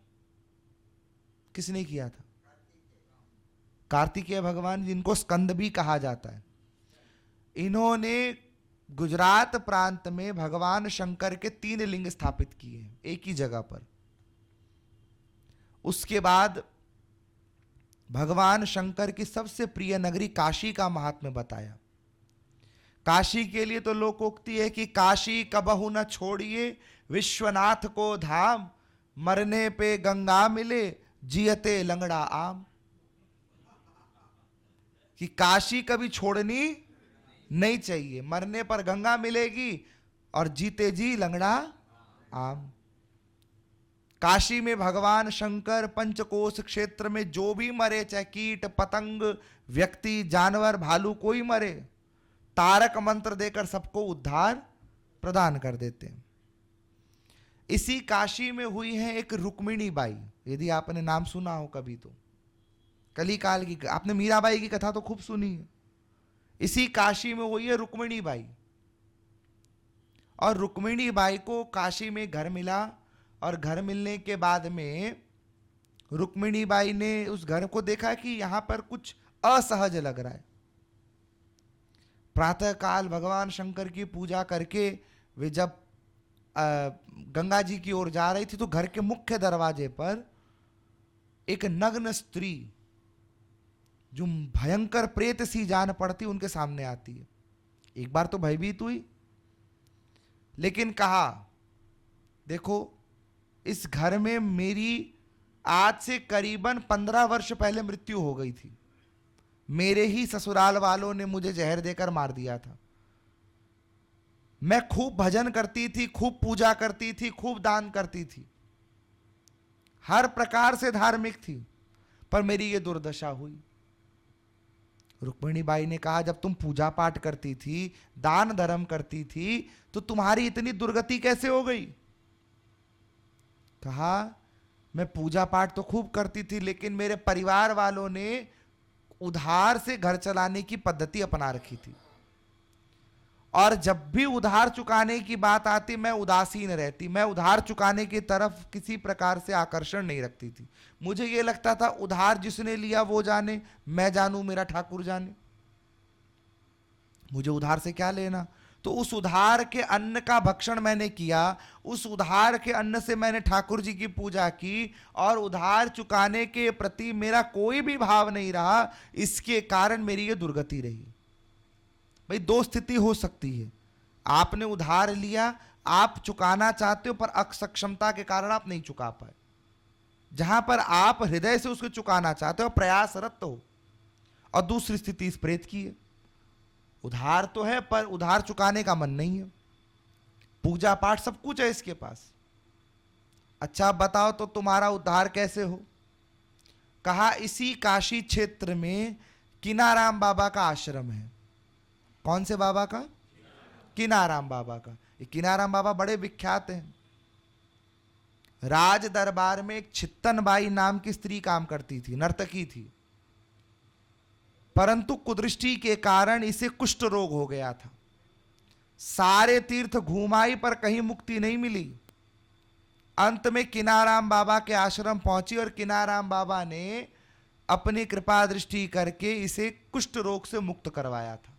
किसने किया था? कार्तिकेय भगवान, जिनको स्कंद भी कहा जाता है, इन्होंने गुजरात प्रांत में भगवान शंकर के 3 लिंग स्थापित किए हैं एक ही जगह पर। उसके बाद भगवान शंकर की सबसे प्रिय नगरी काशी का महात्म्य बताया। काशी के लिए तो लोकोक्ति है कि काशी कबहु न छोड़िए, विश्वनाथ को धाम, मरने पे गंगा मिले, जियते लंगड़ा आम। कि काशी कभी छोड़नी नहीं चाहिए, मरने पर गंगा मिलेगी और जीते जी लंगड़ा आम। काशी में भगवान शंकर पंचकोश क्षेत्र में जो भी मरे, चाहे कीट पतंग, व्यक्ति, जानवर, भालू, कोई मरे, तारक मंत्र देकर सबको उद्धार प्रदान कर देते हैं। इसी काशी में हुई है एक रुक्मिणी बाई, यदि आपने नाम सुना हो कभी तो, कली काल की, आपने मीराबाई की कथा तो खूब सुनी है। इसी काशी में हुई है रुक्मिणी बाई, और रुक्मिणी बाई को काशी में घर मिला, और घर मिलने के बाद में रुक्मिणी बाई ने उस घर को देखा कि यहां पर कुछ असहज लग रहा है। प्रातः काल भगवान शंकर की पूजा करके वे जब गंगा जी की ओर जा रही थी तो घर के मुख्य दरवाजे पर एक नग्न स्त्री, जो भयंकर प्रेत सी जान पड़ती, उनके सामने आती है। एक बार तो भयभीत हुई, लेकिन कहा देखो, इस घर में मेरी आज से करीबन 15 वर्ष पहले मृत्यु हो गई थी। मेरे ही ससुराल वालों ने मुझे जहर देकर मार दिया था। मैं खूब भजन करती थी, खूब पूजा करती थी, खूब दान करती थी, हर प्रकार से धार्मिक थी, पर मेरी ये दुर्दशा हुई। रुक्मिणी बाई ने कहा, जब तुम पूजा पाठ करती थी, दान धर्म करती थी, तो तुम्हारी इतनी दुर्गति कैसे हो गई? कहा, मैं पूजा पाठ तो खूब करती थी, लेकिन मेरे परिवार वालों ने उधार से घर चलाने की पद्धति अपना रखी थी, और जब भी उधार चुकाने की बात आती मैं उदासीन रहती। मैं उधार चुकाने की तरफ किसी प्रकार से आकर्षण नहीं रखती थी। मुझे यह लगता था उधार जिसने लिया वो जाने, मैं जानूं, मेरा ठाकुर जाने, मुझे उधार से क्या लेना। तो उस उधार के अन्न का भक्षण मैंने किया, उस उधार के अन्न से मैंने ठाकुर जी की पूजा की, और उधार चुकाने के प्रति मेरा कोई भी भाव नहीं रहा। इसके कारण मेरी ये दुर्गति रही। भाई, 2 स्थिति हो सकती है। आपने उधार लिया, आप चुकाना चाहते हो, पर असक्षमता के कारण आप नहीं चुका पाए। जहां पर आप हृदय से उसको चुकाना चाहते हो, प्रयासरत हो। और दूसरी स्थिति इस प्रेत की है, उधार तो है पर उधार चुकाने का मन नहीं है, पूजा पाठ सब कुछ है इसके पास। अच्छा बताओ तो तुम्हारा उद्धार कैसे हो? कहा, इसी काशी क्षेत्र में किनाराम बाबा का आश्रम है। कौन से बाबा का? किनाराम बाबा का। ये किनाराम बाबा बड़े विख्यात हैं। राज दरबार में एक छित्तन बाई नाम की स्त्री काम करती थी, नर्तकी थी, परंतु कुदृष्टि के कारण इसे कुष्ठ रोग हो गया था। सारे तीर्थ घूमाई पर कहीं मुक्ति नहीं मिली। अंत में किनाराम बाबा के आश्रम पहुंची, और किनाराम बाबा ने अपनी कृपा दृष्टि करके इसे कुष्ठ रोग से मुक्त करवाया था।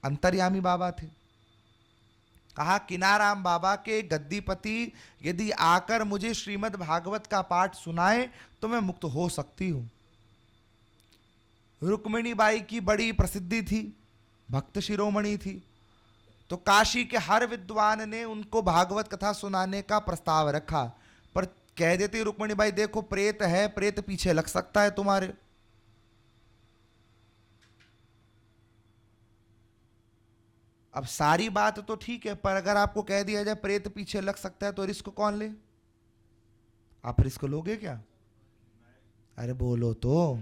अंतर्यामी बाबा थे। कहा, किनाराम बाबा के गद्दीपति यदि आकर मुझे श्रीमद् भागवत का पाठ सुनाए तो मैं मुक्त हो सकती हूं। रुक्मिणी बाई की बड़ी प्रसिद्धि थी, भक्त शिरोमणि थी, तो काशी के हर विद्वान ने उनको भागवत कथा सुनाने का प्रस्ताव रखा, पर कह देती रुक्मिणी बाई, देखो प्रेत है, प्रेत पीछे लग सकता है तुम्हारे। अब सारी बात तो ठीक है, पर अगर आपको कह दिया जाए प्रेत पीछे लग सकता है तो रिस्क कौन ले? आप रिस्क लोगे क्या? अरे बोलो तो।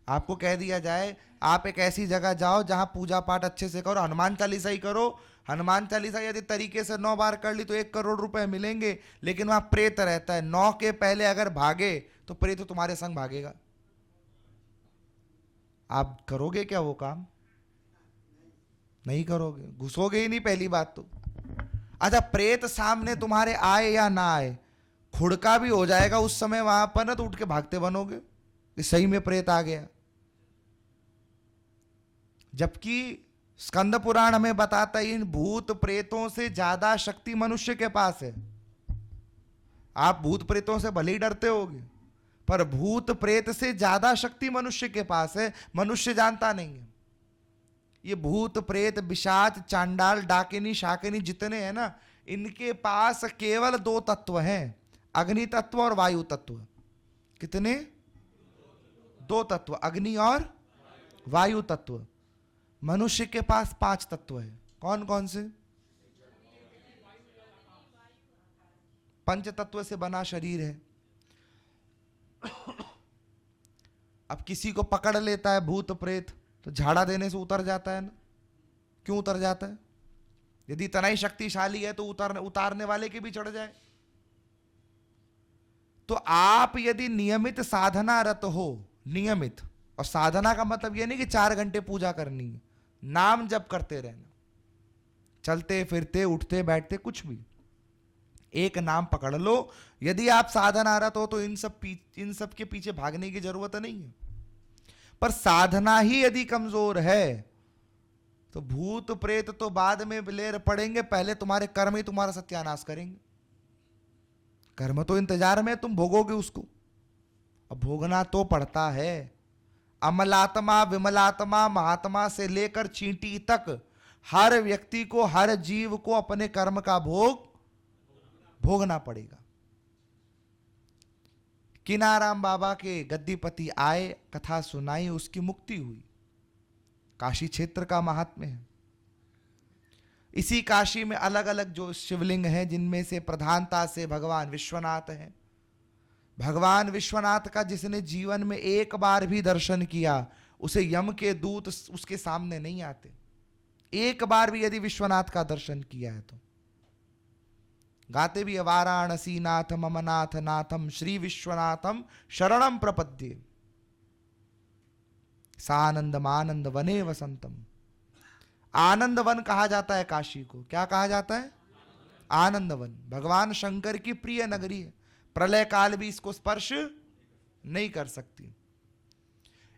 आपको कह दिया जाए आप एक ऐसी जगह जाओ जहां पूजा पाठ अच्छे से करो, हनुमान चालीसा ही करो, हनुमान चालीसा यदि तरीके से 9 बार कर ली तो 1 करोड़ रुपए मिलेंगे, लेकिन वहां प्रेत रहता है, 9 के पहले अगर भागे तो प्रेत तुम्हारे संग भागेगा। आप करोगे क्या वो काम? नहीं करोगे, घुसोगे ही नहीं पहली बात तो। अच्छा, प्रेत सामने तुम्हारे आए या ना आए, खुड़का भी हो जाएगा उस समय वहां पर ना, तो उठ के भागते बनोगे कि सही में प्रेत आ गया। जबकि स्कंद पुराण हमें बताता है इन भूत प्रेतों से ज्यादा शक्ति मनुष्य के पास है। आप भूत प्रेतों से भले ही डरते होगे, पर भूत प्रेत से ज्यादा शक्ति मनुष्य के पास है, मनुष्य जानता नहीं है। ये भूत प्रेत पिशाच चांडाल डाकिनी शाकिनी जितने हैं ना, इनके पास केवल 2 तत्व हैं, अग्नि तत्व और वायु तत्व। कितने? 2 तत्व, अग्नि और वायु तत्व। मनुष्य के पास 5 तत्व है। कौन कौन से? पंच तत्व से बना शरीर है। अब किसी को पकड़ लेता है भूत प्रेत तो झाड़ा देने से उतर जाता है ना। क्यों उतर जाता है? यदि इतना ही शक्तिशाली है तो उतारने वाले के भी चढ़ जाए। तो आप यदि नियमित साधनारत हो, नियमित, और साधना का मतलब यह नहीं कि 4 घंटे पूजा करनी है, नाम जप करते रहना, चलते फिरते उठते बैठते कुछ भी, एक नाम पकड़ लो। यदि आप साधनारत हो तो इन सब के पीछे भागने की जरूरत नहीं है। पर साधना ही यदि कमजोर है तो भूत प्रेत तो बाद में लेर पड़ेंगे, पहले तुम्हारे कर्म ही तुम्हारा सत्यानाश करेंगे। कर्म तो इंतजार में, तुम भोगोगे उसको। अब भोगना तो पड़ता है। अमलात्मा विमलात्मा महात्मा से लेकर चींटी तक हर व्यक्ति को, हर जीव को अपने कर्म का भोग भोगना पड़ेगा। किनाराम बाबा के गद्दीपति आए, कथा सुनाई, उसकी मुक्ति हुई। काशी क्षेत्र का महात्म्य है। इसी काशी में अलग अलग जो शिवलिंग हैं, जिनमें से प्रधानता से भगवान विश्वनाथ हैं। भगवान विश्वनाथ का जिसने जीवन में एक बार भी दर्शन किया, उसे यम के दूत उसके सामने नहीं आते। एक बार भी यदि विश्वनाथ का दर्शन किया है तो गाते भी, वाराणसी नाथ मम नाथ नाथम श्री विश्वनाथम शरणम प्रपद्ये सानंदमानंद वने वसंतम। आनंद वन कहा जाता है काशी को। क्या कहा जाता है? आनंद वन। भगवान शंकर की प्रिय नगरी है, प्रलय काल भी इसको स्पर्श नहीं कर सकती।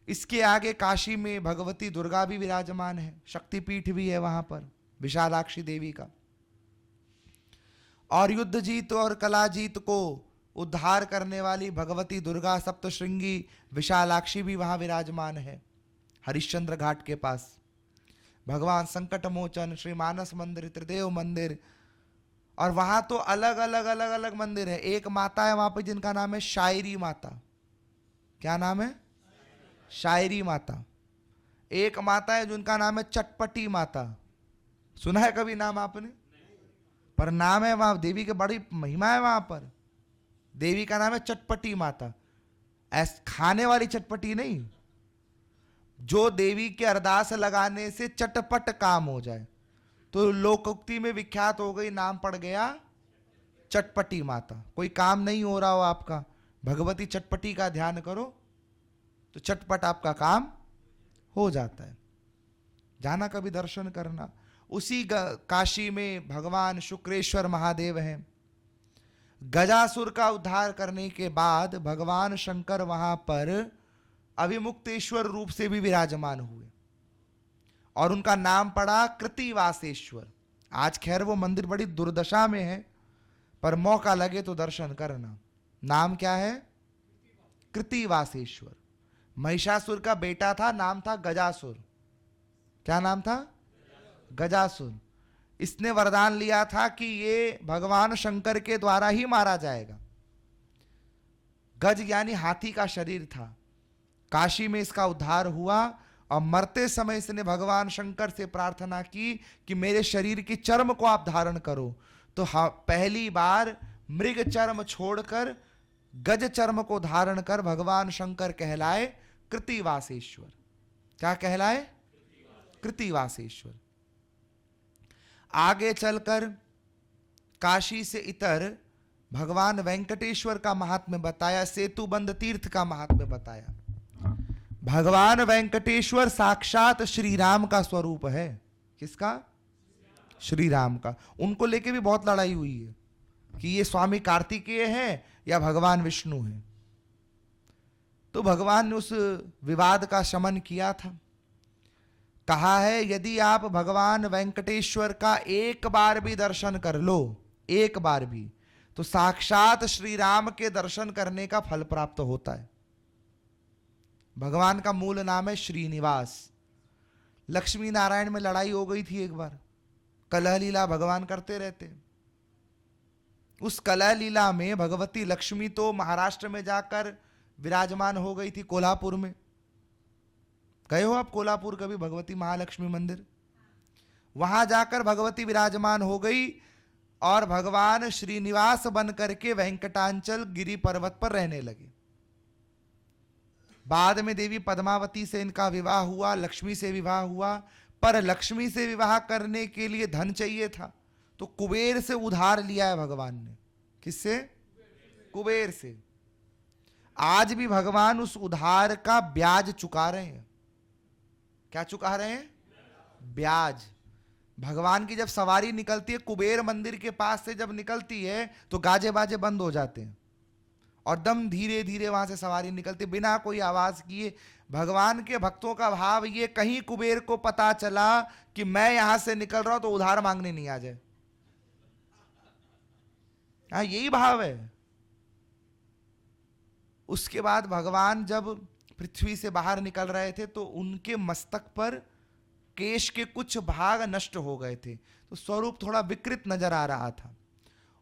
इसके आगे काशी में भगवती दुर्गा भी विराजमान है, शक्तिपीठ भी है वहां पर, विशालाक्षी देवी का। और युद्ध जीत और कला जीत को उद्धार करने वाली भगवती दुर्गा सप्तशृंगी विशालाक्षी भी वहां विराजमान है, हरिश्चंद्र घाट के पास। भगवान संकट मोचन, श्री मानस मंदिर, त्रिदेव मंदिर, और वहां तो अलग अलग मंदिर है। एक माता है वहां पे जिनका नाम है शायरी माता। क्या नाम है? शायरी माता। एक माता है जिनका नाम है चटपटी माता। सुना है कभी नाम आपने? पर नाम है वहां, देवी की बड़ी महिमा है वहां पर। देवी का नाम है चटपटी माता। खाने वाली चटपटी नहीं, जो देवी के अरदास लगाने से चटपट काम हो जाए। तो लोकोक्ति में विख्यात हो गई, नाम पड़ गया चटपटी माता। कोई काम नहीं हो रहा हो आपका, भगवती चटपटी का ध्यान करो तो चटपट आपका काम हो जाता है। जाना कभी दर्शन करना। उसी काशी में भगवान शुक्रेश्वर महादेव हैं। गजासुर का उद्धार करने के बाद भगवान शंकर वहां पर अभिमुक्तेश्वर रूप से भी विराजमान हुए और उनका नाम पड़ा कृतिवासेश्वर। आज खैर वो मंदिर बड़ी दुर्दशा में है, पर मौका लगे तो दर्शन करना। नाम क्या है? कृतिवासेश्वर। महिषासुर का बेटा था, नाम था गजासुर। क्या नाम था? गजासुर। इसने वरदान लिया था कि ये भगवान शंकर के द्वारा ही मारा जाएगा। गज यानी हाथी का शरीर था। काशी में इसका उद्धार हुआ और मरते समय इसने भगवान शंकर से प्रार्थना की कि मेरे शरीर की चर्म को आप धारण करो। तो पहली बार मृग चर्म छोड़कर गज चर्म को धारण कर भगवान शंकर कहलाए कृतिवासेश्वर। क्या कहलाए? कृतिवासेश्वर। आगे चलकर काशी से इतर भगवान वेंकटेश्वर का महात्म्य बताया, सेतुबंध तीर्थ का महात्म्य बताया। भगवान वेंकटेश्वर साक्षात श्री राम का स्वरूप है। किसका? श्री राम का। उनको लेके भी बहुत लड़ाई हुई है कि ये स्वामी कार्तिकेय हैं या भगवान विष्णु हैं। तो भगवान ने उस विवाद का शमन किया था। कहा है यदि आप भगवान वेंकटेश्वर का एक बार भी दर्शन कर लो, एक बार भी, तो साक्षात श्री राम के दर्शन करने का फल प्राप्त होता है। भगवान का मूल नाम है श्रीनिवास। लक्ष्मी नारायण में लड़ाई हो गई थी एक बार, कलह लीला भगवान करते रहते। उस कलह लीला में भगवती लक्ष्मी तो महाराष्ट्र में जाकर विराजमान हो गई थी, कोल्हापुर में। गए हो आप कोल्हापुर कभी? भगवती महालक्ष्मी मंदिर, वहां जाकर भगवती विराजमान हो गई और भगवान श्रीनिवास बन करके वेंकटांचल गिरी पर्वत पर रहने लगे। बाद में देवी पद्मावती से इनका विवाह हुआ, लक्ष्मी से विवाह हुआ। पर लक्ष्मी से विवाह करने के लिए धन चाहिए था, तो कुबेर से उधार लिया है भगवान ने। किससे? कुबेर से। आज भी भगवान उस उधार का ब्याज चुका रहे हैं। क्या चुका रहे हैं? ब्याज। भगवान की जब सवारी निकलती है कुबेर मंदिर के पास से, जब निकलती है तो गाजे बाजे बंद हो जाते हैं और दम धीरे धीरे वहां से सवारी निकलती बिना कोई आवाज किए। भगवान के भक्तों का भाव ये, कहीं कुबेर को पता चला कि मैं यहां से निकल रहा हूं तो उधार मांगने नहीं आ जाए। हाँ, यही भाव है। उसके बाद भगवान जब पृथ्वी से बाहर निकल रहे थे तो उनके मस्तक पर केश के कुछ भाग नष्ट हो गए थे, तो स्वरूप थोड़ा विकृत नजर आ रहा था।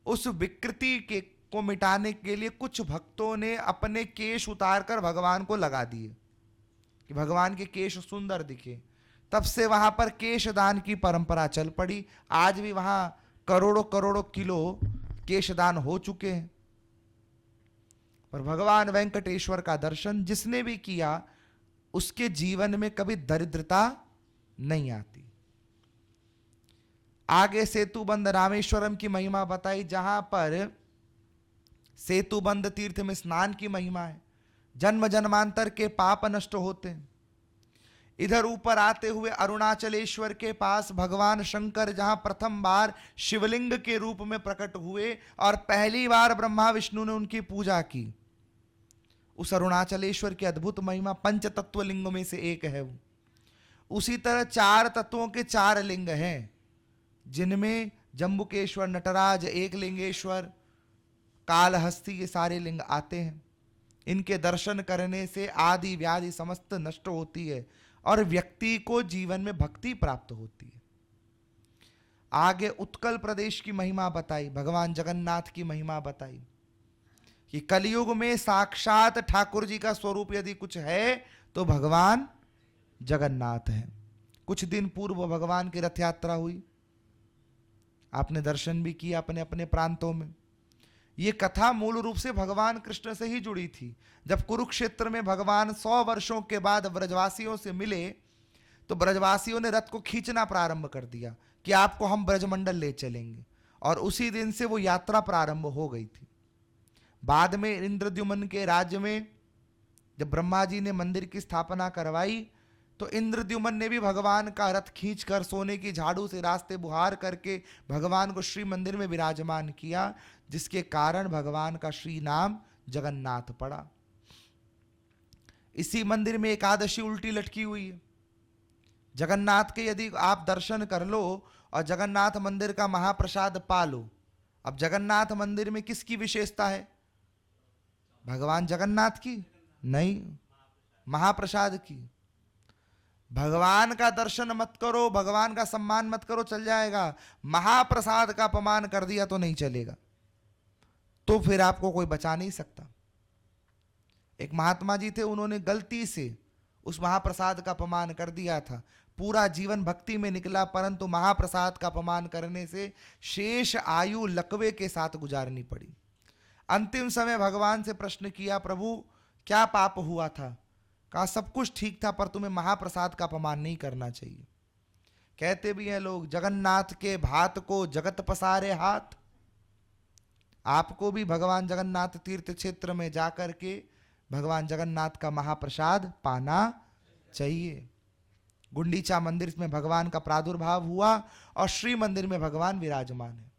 उस विकृति के को मिटाने के लिए कुछ भक्तों ने अपने केश उतारकर भगवान को लगा दिए कि भगवान के केश सुंदर दिखे। तब से वहां पर केश दान की परंपरा चल पड़ी। आज भी वहां करोड़ों करोड़ों किलो केश दान हो चुके हैं। पर भगवान वेंकटेश्वर का दर्शन जिसने भी किया उसके जीवन में कभी दरिद्रता नहीं आती। आगे सेतुबंध रामेश्वरम की महिमा बताई, जहां पर सेतुबंध तीर्थ में स्नान की महिमा है। जन्म जन्मांतर के पाप नष्ट होते हैं। इधर ऊपर आते हुए अरुणाचलेश्वर के पास भगवान शंकर जहां प्रथम बार शिवलिंग के रूप में प्रकट हुए और पहली बार ब्रह्मा विष्णु ने उनकी पूजा की, उस अरुणाचलेश्वर की अद्भुत महिमा पंच तत्व लिंगों में से एक है वो। उसी तरह 4 तत्वों के 4 लिंग हैं, जिनमें जम्बुकेश्वर, नटराज, एक लिंगेश्वर, कालहस्ती, ये सारे लिंग आते हैं। इनके दर्शन करने से आदि व्याधि समस्त नष्ट होती है और व्यक्ति को जीवन में भक्ति प्राप्त होती है। आगे उत्कल प्रदेश की महिमा बताई, भगवान जगन्नाथ की महिमा बताई कि कलयुग में साक्षात ठाकुर जी का स्वरूप यदि कुछ है तो भगवान जगन्नाथ है। कुछ दिन पूर्व भगवान की रथ यात्रा हुई, आपने दर्शन भी किया अपने अपने प्रांतों में। ये कथा मूल रूप से भगवान कृष्ण से ही जुड़ी थी। जब कुरुक्षेत्र में भगवान 100 वर्षों के बाद ब्रजवासियों से मिले तो ब्रजवासियों ने रथ को खींचना प्रारंभ कर दिया कि आपको हम ब्रजमंडल ले चलेंगे, और उसी दिन से वो यात्रा प्रारंभ हो गई थी। बाद में इंद्रद्युम्न के राज्य में जब ब्रह्मा जी ने मंदिर की स्थापना करवाई तो इंद्रद्युम्न ने भी भगवान का रथ खींचकर सोने की झाड़ू से रास्ते बुहार करके भगवान को श्री मंदिर में विराजमान किया, जिसके कारण भगवान का श्री नाम जगन्नाथ पड़ा। इसी मंदिर में एकादशी उल्टी लटकी हुई है। जगन्नाथ के यदि आप दर्शन कर लो और जगन्नाथ मंदिर का महाप्रसाद पा लो। अब जगन्नाथ मंदिर में किसकी विशेषता है? भगवान जगन्नाथ की नहीं, महाप्रसाद की। भगवान का दर्शन मत करो, भगवान का सम्मान मत करो, चल जाएगा। महाप्रसाद का अपमान कर दिया तो नहीं चलेगा, तो फिर आपको कोई बचा नहीं सकता। एक महात्मा जी थे, उन्होंने गलती से उस महाप्रसाद का अपमान कर दिया था। पूरा जीवन भक्ति में निकला, परंतु महाप्रसाद का अपमान करने से शेष आयु लकवे के साथ गुजारनी पड़ी। अंतिम समय भगवान से प्रश्न किया, प्रभु क्या पाप हुआ था? कहा सब कुछ ठीक था, पर तुम्हें महाप्रसाद का अपमान नहीं करना चाहिए। कहते भी हैं लोग, जगन्नाथ के भात को जगत पसारे हाथ। आपको भी भगवान जगन्नाथ तीर्थ क्षेत्र में जाकर के भगवान जगन्नाथ का महाप्रसाद पाना चाहिए। गुंडीचा मंदिर में भगवान का प्रादुर्भाव हुआ और श्री मंदिर में भगवान विराजमान है।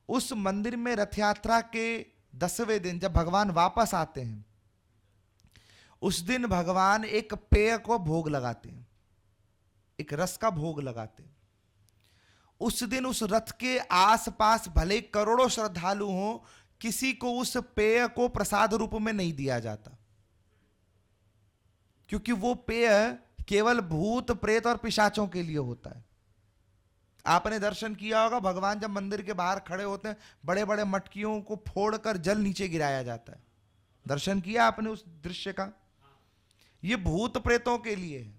उस मंदिर में रथ यात्रा के 10वें दिन जब भगवान वापस आते हैं, उस दिन भगवान एक पेय को भोग लगाते हैं, एक रस का भोग लगाते हैं। उस दिन उस रथ के आसपास भले करोड़ों श्रद्धालु हों, किसी को उस पेय को प्रसाद रूप में नहीं दिया जाता, क्योंकि वो पेय केवल भूत प्रेत और पिशाचों के लिए होता है। आपने दर्शन किया होगा, भगवान जब मंदिर के बाहर खड़े होते हैं, बड़े बड़े मटकियों को फोड़कर जल नीचे गिराया जाता है। दर्शन किया आपने उस दृश्य का? ये भूत प्रेतों के लिए है।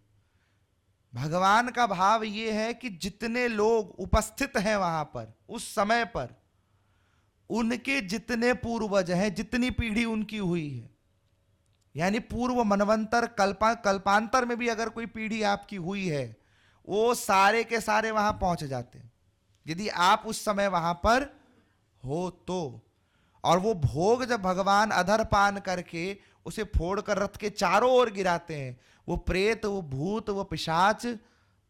भगवान का भाव ये है कि जितने लोग उपस्थित हैं वहां पर उस समय पर, उनके जितने पूर्वज हैं, जितनी पीढ़ी उनकी हुई है, यानी पूर्व मनवंतर कल्पांतर में भी अगर कोई पीढ़ी आपकी हुई है, वो सारे के सारे वहां पहुंच जाते हैं, यदि आप उस समय वहां पर हो तो। और वो भोग जब भगवान अधर पान करके उसे फोड़कर रथ के चारों ओर गिराते हैं, वो प्रेत, वो भूत, वो पिशाच,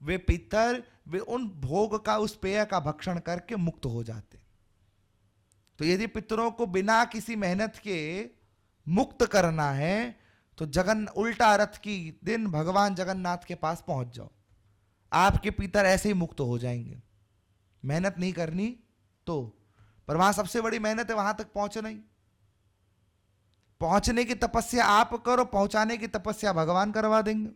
वे पितर, वे उन भोग का, उस पेय का भक्षण करके मुक्त हो जाते। तो यदि पितरों को बिना किसी मेहनत के मुक्त करना है तो उल्टा रथ की दिन भगवान जगन्नाथ के पास पहुंच जाओ, आपके पितर ऐसे ही मुक्त हो जाएंगे। मेहनत नहीं करनी तो, पर वहां सबसे बड़ी मेहनत है वहां तक पहुंचना ही। पहुंचने की तपस्या आप करो, पहुंचाने की तपस्या भगवान करवा देंगे।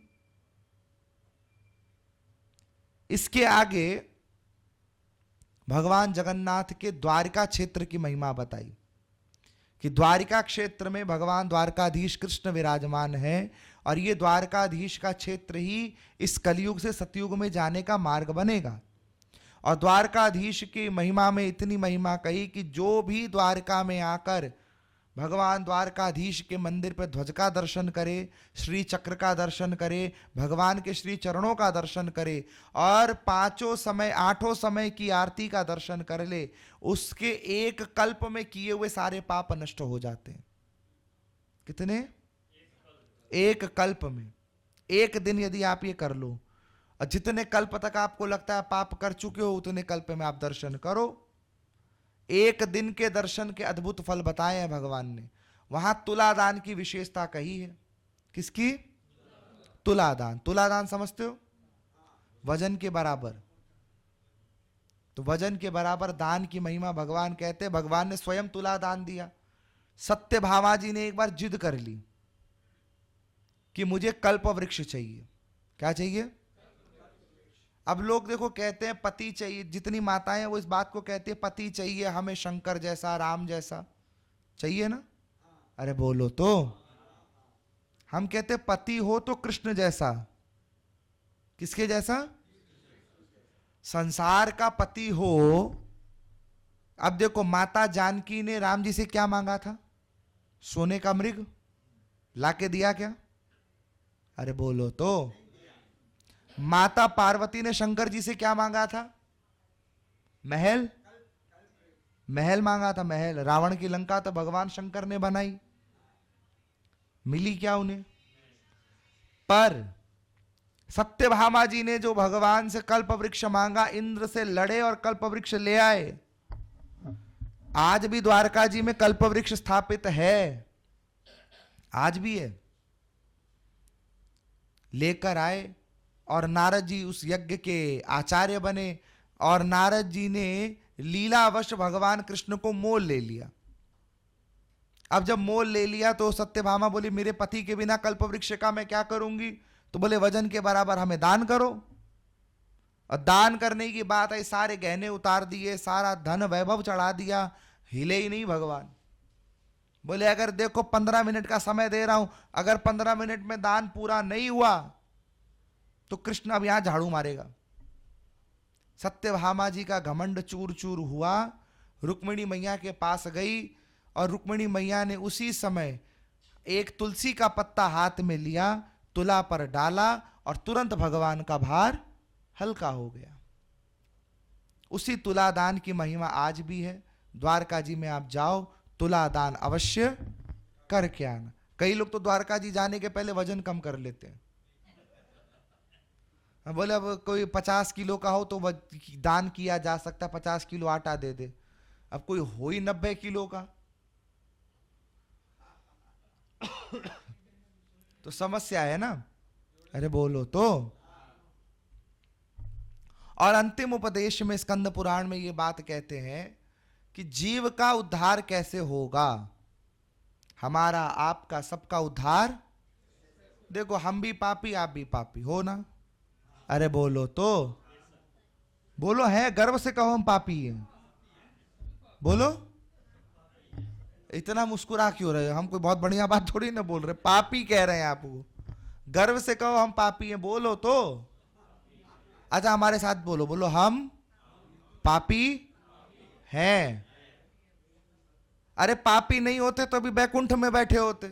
इसके आगे भगवान जगन्नाथ के द्वारिका क्षेत्र की महिमा बताई कि द्वारिका क्षेत्र में भगवान द्वारकाधीश कृष्ण विराजमान है, और ये द्वारकाधीश का क्षेत्र ही इस कलयुग से सतयुग में जाने का मार्ग बनेगा। और द्वारकाधीश की महिमा में इतनी महिमा कही कि जो भी द्वारका में आकर भगवान द्वारकाधीश के मंदिर पर ध्वज का दर्शन करे, श्री चक्र का दर्शन करे, भगवान के श्री चरणों का दर्शन करे और 5 समय 8 समय की आरती का दर्शन कर ले, उसके एक कल्प में किए हुए सारे पाप नष्ट हो जाते हैं। कितने? एक कल्प में। एक दिन यदि आप ये कर लो, और जितने कल्प तक आपको लगता है पाप कर चुके हो, उतने कल्प में आप दर्शन करो। एक दिन के दर्शन के अद्भुत फल बताए हैं भगवान ने। वहां तुलादान की विशेषता कही है। किसकी? तुलादान। तुलादान समझते हो? वजन के बराबर। तो वजन के बराबर दान की महिमा भगवान कहते हैं। भगवान ने स्वयं तुलादान दिया। सत्यभामा जी ने एक बार जिद कर ली कि मुझे कल्प वृक्ष चाहिए। क्या चाहिए? अब लोग देखो कहते हैं पति चाहिए, जितनी माताएं हैं वो इस बात को कहती है पति चाहिए हमें, शंकर जैसा, राम जैसा चाहिए ना। अरे बोलो तो। हम कहते पति हो तो कृष्ण जैसा। किसके जैसा? संसार का पति हो। अब देखो माता जानकी ने राम जी से क्या मांगा था? सोने का मृग। लाके दिया क्या? अरे बोलो तो। माता पार्वती ने शंकर जी से क्या मांगा था? महल। महल मांगा था, महल। रावण की लंका तो भगवान शंकर ने बनाई, मिली क्या उन्हें? पर सत्यभामा जी ने जो भगवान से कल्प वृक्ष मांगा, इंद्र से लड़े और कल्प वृक्ष ले आए। आज भी द्वारका जी में कल्प वृक्ष स्थापित है, आज भी है। लेकर आए और नारद जी उस यज्ञ के आचार्य बने, और नारद जी ने लीलावश भगवान कृष्ण को मोल ले लिया। अब जब मोल ले लिया तो सत्यभामा बोली मेरे पति के बिना कल्पवृक्ष का मैं क्या करूंगी? तो बोले वजन के बराबर हमें दान करो। और दान करने की बात है, सारे गहने उतार दिए, सारा धन वैभव चढ़ा दिया, हिले ही नहीं भगवान। बोले अगर देखो 15 मिनट का समय दे रहा हूं, अगर 15 मिनट में दान पूरा नहीं हुआ तो कृष्ण अब यहां झाड़ू मारेगा। सत्यभामा जी का घमंड चूर चूर हुआ। रुक्मिणी मैया के पास गई और रुक्मिणी मैया ने उसी समय एक तुलसी का पत्ता हाथ में लिया, तुला पर डाला और तुरंत भगवान का भार हल्का हो गया। उसी तुलादान की महिमा आज भी है। द्वारका जी में आप जाओ, तुलादान अवश्य करके आना। कई लोग तो द्वारका जी जाने के पहले वजन कम कर लेते हैं। बोले अब कोई 50 किलो का हो तो दान किया जा सकता है, 50 किलो आटा दे दे। अब कोई हो ही 90 किलो का, तो समस्या है ना, अरे बोलो तो। और अंतिम उपदेश में स्कंद पुराण में ये बात कहते हैं कि जीव का उद्धार कैसे होगा, हमारा आपका सबका उद्धार। देखो हम भी पापी आप भी पापी हो ना, अरे बोलो तो, बोलो, है गर्व से कहो हम पापी हैं, बोलो। इतना मुस्कुरा क्यों रहे हो, हम कोई बहुत बढ़िया बात थोड़ी ना बोल रहे, पापी कह रहे हैं आपको, गर्व से कहो हम पापी हैं, बोलो तो। अच्छा हमारे साथ बोलो, बोलो हम पापी हैं। अरे पापी नहीं होते तो अभी बैकुंठ में बैठे होते,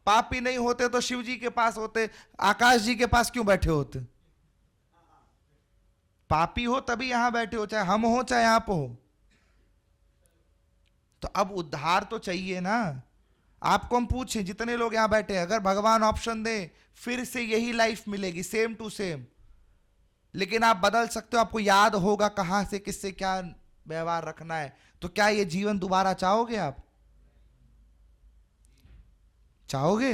पापी नहीं होते तो शिव जी के पास होते, आकाश जी के पास क्यों बैठे होते। पापी हो तभी यहां बैठे हो, चाहे हम हो चाहे आप हो। तो अब उद्धार तो चाहिए ना। आपको हम पूछें, जितने लोग यहां बैठे हैं, अगर भगवान ऑप्शन दे फिर से यही लाइफ मिलेगी सेम टू सेम, लेकिन आप बदल सकते हो, आपको याद होगा कहां से किससे क्या व्यवहार रखना है, तो क्या ये जीवन दोबारा चाहोगे आप, चाहोगे।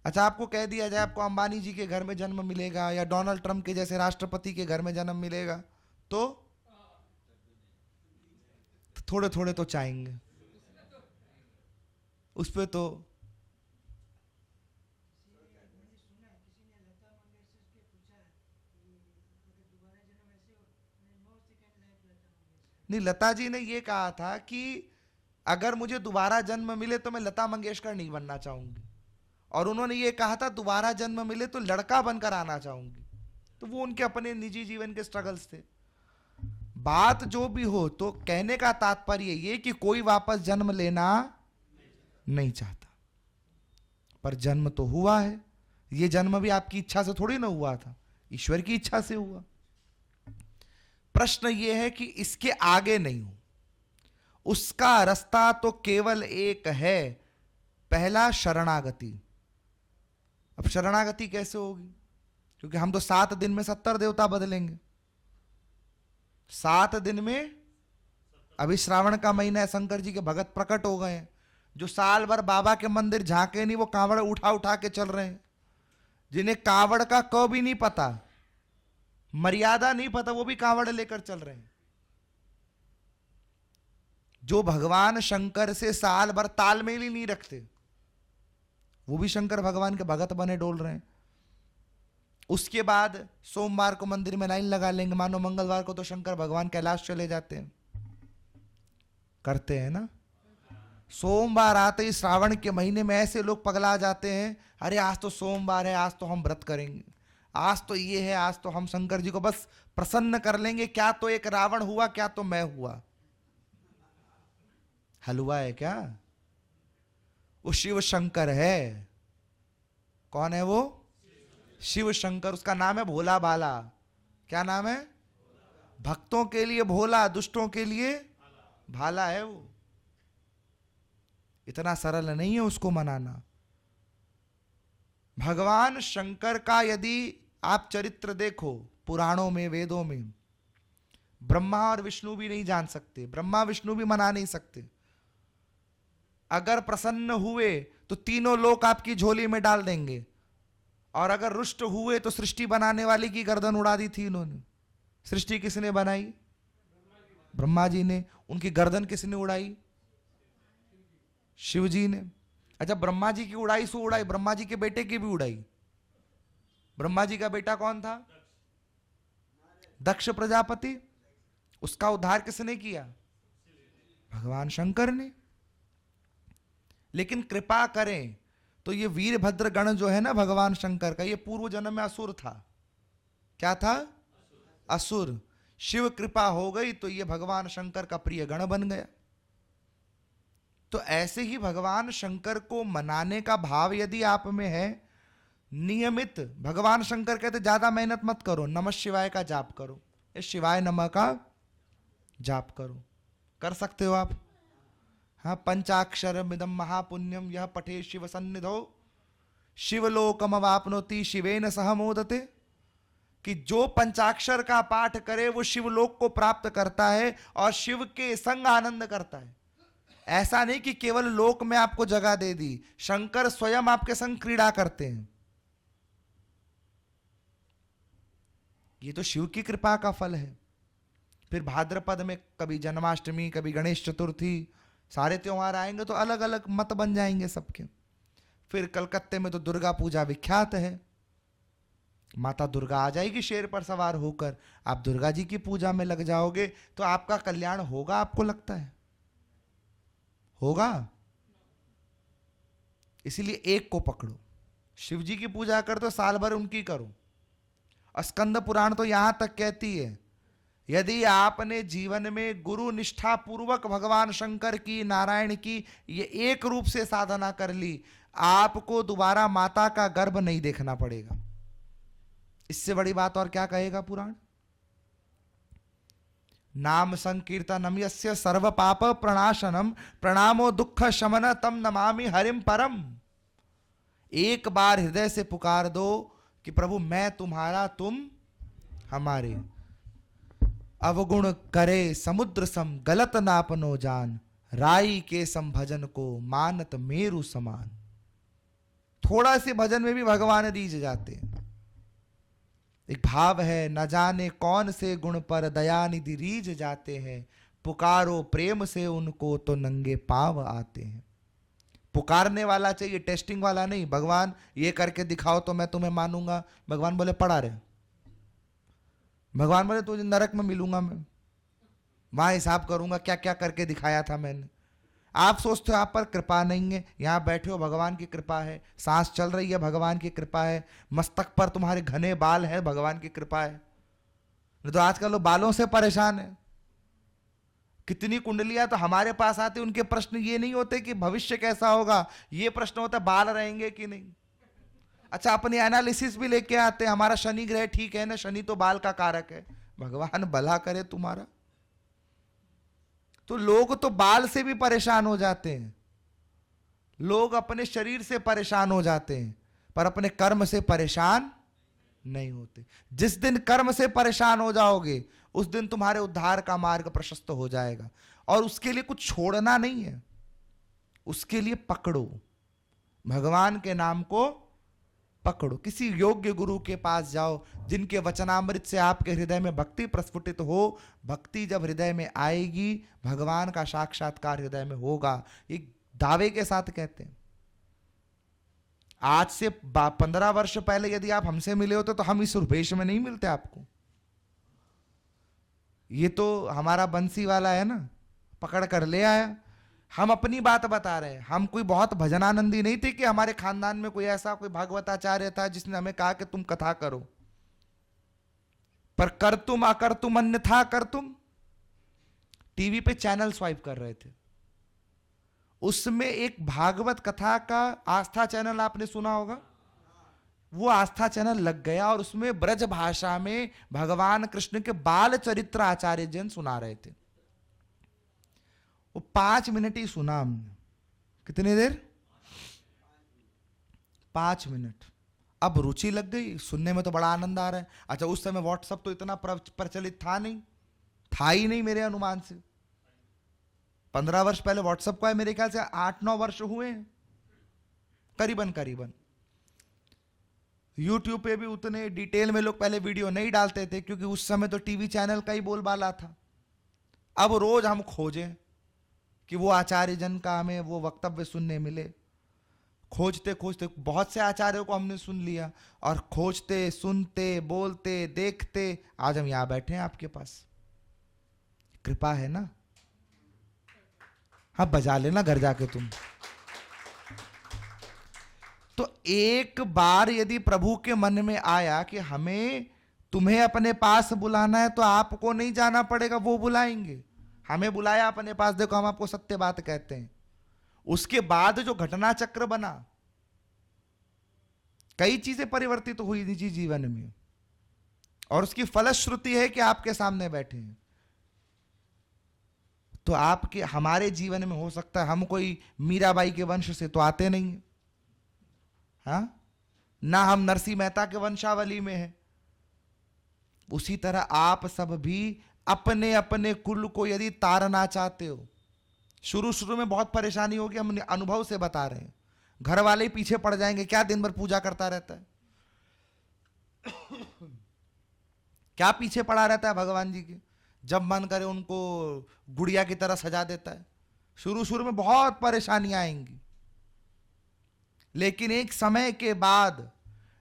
अच्छा आपको कह दिया जाए आपको अंबानी जी के घर में जन्म मिलेगा या डोनाल्ड ट्रंप के जैसे राष्ट्रपति के घर में जन्म मिलेगा, तो थोड़े थोड़े तो चाहेंगे उस पे तो। नहीं, लता जी ने ये कहा था कि अगर मुझे दोबारा जन्म मिले तो मैं लता मंगेशकर नहीं बनना चाहूंगी, और उन्होंने ये कहा था दोबारा जन्म मिले तो लड़का बनकर आना चाहूंगी। तो वो उनके अपने निजी जीवन के स्ट्रगल्स थे। बात जो भी हो, तो कहने का तात्पर्य ये कि कोई वापस जन्म लेना नहीं चाहता, पर जन्म तो हुआ है। ये जन्म भी आपकी इच्छा से थोड़ी ना हुआ था, ईश्वर की इच्छा से हुआ। प्रश्न यह है कि इसके आगे नहीं हो, उसका रास्ता तो केवल एक है, पहला शरणागति। अब शरणागति कैसे होगी, क्योंकि हम तो 7 दिन में 70 देवता बदलेंगे, 7 दिन में। अभी श्रावण का महीना है, शंकर जी के भगत प्रकट हो गए हैं, जो साल भर बाबा के मंदिर झांके नहीं, वो कांवड़ उठा उठा के चल रहे हैं, जिन्हें कांवड़ का क भी नहीं पता, मर्यादा नहीं पता, वो भी कांवड़ लेकर चल रहे हैं। जो भगवान शंकर से साल भर तालमेल ही नहीं रखते, वो भी शंकर भगवान के भगत बने डोल रहे हैं। उसके बाद सोमवार को मंदिर में लाइन लगा लेंगे, मानो मंगलवार को तो शंकर भगवान कैलाश चले जाते हैं, करते हैं ना। सोमवार आते ही श्रावण के महीने में ऐसे लोग पगला जाते हैं, अरे आज तो सोमवार है, आज तो हम व्रत करेंगे, आज तो ये है, आज तो हम शंकर जी को बस प्रसन्न कर लेंगे। क्या तो एक रावण हुआ, क्या तो मैं हुआ, हलवा है क्या। वो शिव शंकर है। कौन है वो, शिव शंकर। उसका नाम है भोला भाला। क्या नाम है, भक्तों के लिए भोला, दुष्टों के लिए भाला है वो। इतना सरल नहीं है उसको मनाना। भगवान शंकर का यदि आप चरित्र देखो पुराणों में, वेदों में, ब्रह्मा और विष्णु भी नहीं जान सकते, ब्रह्मा विष्णु भी मना नहीं सकते। अगर प्रसन्न हुए तो तीनों लोक आपकी झोली में डाल देंगे, और अगर रुष्ट हुए तो सृष्टि बनाने वाली की गर्दन उड़ा दी थी इन्होंने। सृष्टि किसने बनाई, ब्रह्मा जी ने। उनकी गर्दन किसने उड़ाई, शिव जी ने। अच्छा ब्रह्मा जी की उड़ाई सो उड़ाई, ब्रह्मा जी के बेटे की भी उड़ाई। ब्रह्मा जी का बेटा कौन था, दक्ष प्रजापति। उसका उद्धार किसने किया, भगवान शंकर ने। लेकिन कृपा करें तो ये वीरभद्र गण जो है ना भगवान शंकर का, ये पूर्व जन्म में असुर था। क्या था, असुर। शिव कृपा हो गई तो ये भगवान शंकर का प्रिय गण बन गया। तो ऐसे ही भगवान शंकर को मनाने का भाव यदि आप में है, नियमित, भगवान शंकर कहते ज्यादा मेहनत मत करो, नमः शिवाय का जाप करो, इस शिवाय नमः का जाप करो, कर सकते हो आप। हाँ, पंचाक्षरम इदम महापुण्यम यह पठे शिव सन्निधौ शिवलोकम अवाप्नोति शिवेन सह मोदते। कि जो पंचाक्षर का पाठ करे वो शिवलोक को प्राप्त करता है और शिव के संग आनंद करता है। ऐसा नहीं कि केवल लोक में आपको जगह दे दी, शंकर स्वयं आपके संग क्रीड़ा करते हैं। ये तो शिव की कृपा का फल है। फिर भाद्रपद में कभी जन्माष्टमी, कभी गणेश चतुर्थी, सारे त्योहार आएंगे तो अलग अलग मत बन जाएंगे सबके। फिर कलकत्ते में तो दुर्गा पूजा विख्यात है, माता दुर्गा आ जाएगी शेर पर सवार होकर, आप दुर्गा जी की पूजा में लग जाओगे तो आपका कल्याण होगा, आपको लगता है होगा? इसीलिए एक को पकड़ो, शिव जी की पूजा कर तो साल भर उनकी करो। स्कंद पुराण तो यहां तक कहती है, यदि आपने जीवन में गुरु निष्ठा पूर्वक भगवान शंकर की, नारायण की ये एक रूप से साधना कर ली, आपको दोबारा माता का गर्भ नहीं देखना पड़ेगा। इससे बड़ी बात और क्या कहेगा पुराण? नाम संकीर्तनम यस्य सर्व पाप प्रणाशनम प्रणामो दुख शमन तम नमामि हरिम परम। एक बार हृदय से पुकार दो कि प्रभु मैं तुम्हारा, तुम हमारे। अवगुण करे समुद्र सम गलत नापनो जान, राई के सम भजन को मानत मेरु समान। थोड़ा से भजन में भी भगवान रीझ जाते हैं। एक भाव है, न जाने कौन से गुण पर दयानिधि रीझ जाते हैं, पुकारो प्रेम से उनको तो नंगे पांव आते हैं। पुकारने वाला चाहिए, टेस्टिंग वाला नहीं। भगवान ये करके दिखाओ तो मैं तुम्हें मानूंगा। भगवान बोले पड़ा रहे। भगवान बोले तुझे नरक में मिलूंगा मैं, वहां हिसाब करूंगा क्या क्या करके दिखाया था मैंने। आप सोचते हो आप पर कृपा नहीं है, यहां बैठे हो भगवान की कृपा है, सांस चल रही है भगवान की कृपा है, मस्तक पर तुम्हारे घने बाल है भगवान की कृपा है। नहीं तो आजकल लोग बालों से परेशान है। कितनी कुंडलियां तो हमारे पास आती, उनके प्रश्न ये नहीं होते कि भविष्य कैसा होगा, ये प्रश्न होता है बाल रहेंगे कि नहीं। अच्छा, अपनी एनालिसिस भी लेके आते हैं, हमारा शनि ग्रह ठीक है ना, शनि तो बाल का कारक है, भगवान भला करे तुम्हारा। तो लोग तो बाल से भी परेशान हो जाते हैं, लोग अपने शरीर से परेशान हो जाते हैं, पर अपने कर्म से परेशान नहीं होते। जिस दिन कर्म से परेशान हो जाओगे उस दिन तुम्हारे उद्धार का मार्ग प्रशस्त हो जाएगा। और उसके लिए कुछ छोड़ना नहीं है, उसके लिए पकड़ो, भगवान के नाम को पकड़ो। किसी योग्य गुरु के पास जाओ, जिनके वचनामृत से आपके हृदय में भक्ति प्रस्फुटित हो। भक्ति जब हृदय में आएगी, भगवान का साक्षात्कार हृदय में होगा। एक दावे के साथ कहते हैं। आज से 15 वर्ष पहले यदि आप हमसे मिले होते तो हम इस वेश में नहीं मिलते आपको। ये तो हमारा बंसी वाला है ना, पकड़ कर ले आया। हम अपनी बात बता रहे हैं, हम कोई बहुत भजनानंदी नहीं थे कि हमारे खानदान में कोई ऐसा कोई भागवताचार्य था जिसने हमें कहा कि तुम कथा करो। पर कर तुम अकर तुम अन्यथा कर तुम। टीवी पे चैनल स्वाइप कर रहे थे, उसमें एक भागवत कथा का आस्था चैनल आपने सुना होगा, वो आस्था चैनल लग गया और उसमें ब्रज भाषा में भगवान कृष्ण के बाल चरित्र आचार्य जन सुना रहे थे। वो 5 मिनट ही सुना हमने। कितनी देर? 5 मिनट। अब रुचि लग गई, सुनने में तो बड़ा आनंद आ रहा है। अच्छा, उस समय व्हाट्सएप तो इतना प्रचलित था ही नहीं मेरे अनुमान से। 15 वर्ष पहले व्हाट्सएप को है, मेरे ख्याल से 8-9 वर्ष हुए हैं करीबन। यूट्यूब पे भी उतने डिटेल में लोग पहले वीडियो नहीं डालते थे, क्योंकि उस समय तो टीवी चैनल का ही बोलबाला था। अब रोज हम खोजें कि वो आचार्य जन का हमें वो वक्तव्य सुनने मिले। खोजते खोजते बहुत से आचार्यों को हमने सुन लिया, और खोजते सुनते बोलते देखते आज हम यहां बैठे हैं आपके पास। कृपा है ना। हाँ, बजा लेना घर जाके तुम। तो एक बार यदि प्रभु के मन में आया कि हमें तुम्हें अपने पास बुलाना है, तो आपको नहीं जाना पड़ेगा, वो बुलाएंगे। हमें बुलाया अपने पास, देखो हम आपको सत्य बात कहते हैं। उसके बाद जो घटना चक्र बना, कई चीजें परिवर्तित हुई निजी जीवन में, और उसकी फलश्रुति है कि आपके सामने बैठे हैं। तो आपके हमारे जीवन में हो सकता है हम कोई मीराबाई के वंश से तो आते नहीं है, हाँ ना हम नरसिंह मेहता के वंशावली में है। उसी तरह आप सब भी अपने अपने कुल को यदि तारना चाहते हो, शुरू शुरू में बहुत परेशानी होगी, हम अनुभव से बता रहे हैं। घर वाले ही पीछे पड़ जाएंगे, क्या दिन भर पूजा करता रहता है, क्या पीछे पड़ा रहता है भगवान जी के, जब मन करे उनको गुड़िया की तरह सजा देता है। शुरू शुरू में बहुत परेशानियां आएंगी, लेकिन एक समय के बाद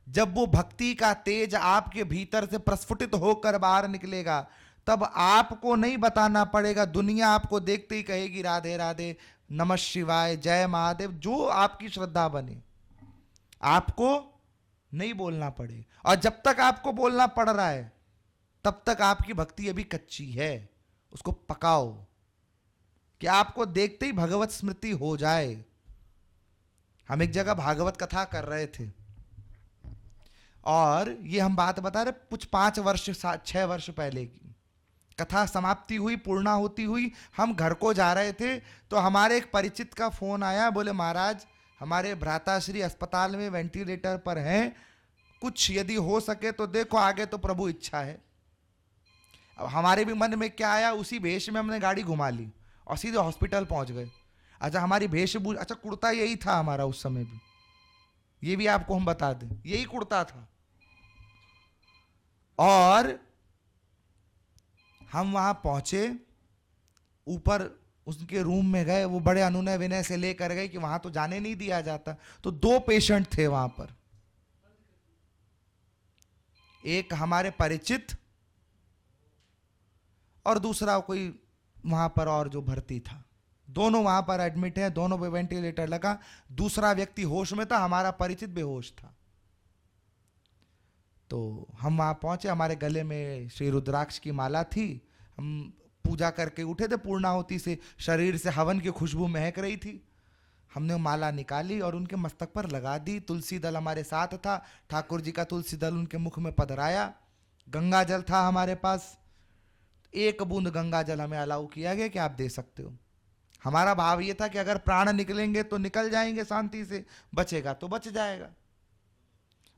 जब वो भक्ति का तेज आपके भीतर से प्रस्फुटित होकर बाहर निकलेगा, तब आपको नहीं बताना पड़ेगा, दुनिया आपको देखते ही कहेगी राधे राधे, नमः शिवाय, जय महादेव, जो आपकी श्रद्धा बने, आपको नहीं बोलना पड़े। और जब तक आपको बोलना पड़ रहा है तब तक आपकी भक्ति अभी कच्ची है, उसको पकाओ कि आपको देखते ही भगवत स्मृति हो जाए। हम एक जगह भागवत कथा कर रहे थे, और ये हम बात बता रहे कुछ 5 वर्ष 6 वर्ष पहले की कथा। समाप्ति हुई, पूर्णा होती हुई हम घर को जा रहे थे, तो हमारे एक परिचित का फोन आया, बोले महाराज हमारे भ्राताश्री अस्पताल में वेंटिलेटर पर हैं, कुछ यदि हो सके तो देखो, आगे तो प्रभु इच्छा है। अब हमारे भी मन में क्या आया, उसी भेष में हमने गाड़ी घुमा ली और सीधे हॉस्पिटल पहुंच गए। अच्छा हमारी वेशभूषा, अच्छा कुर्ता यही था हमारा उस समय भी, ये भी आपको हम बता दें, यही कुर्ता था। और हम वहां पहुंचे, ऊपर उसके रूम में गए, वो बड़े अनुनय विनय से लेकर गए कि वहां तो जाने नहीं दिया जाता। तो 2 पेशेंट थे वहां पर, एक हमारे परिचित और दूसरा कोई वहां पर और जो भर्ती था। दोनों वहां पर एडमिट हैं, दोनों पे वेंटिलेटर लगा। दूसरा व्यक्ति होश में था, हमारा परिचित बेहोश था। तो हम वहां पहुंचे, हमारे गले में श्री रुद्राक्ष की माला थी, हम पूजा करके उठे थे पूर्णाहुति से, शरीर से हवन की खुशबू महक रही थी। हमने वो माला निकाली और उनके मस्तक पर लगा दी। तुलसी दल हमारे साथ था, ठाकुर जी का तुलसी दल उनके मुख में पधराया। गंगा जल था हमारे पास, 1 बूंद गंगा जल हमें अलाउ किया गया कि आप दे सकते हो। हमारा भाव ये था कि अगर प्राण निकलेंगे तो निकल जाएंगे शांति से, बचेगा तो बच जाएगा।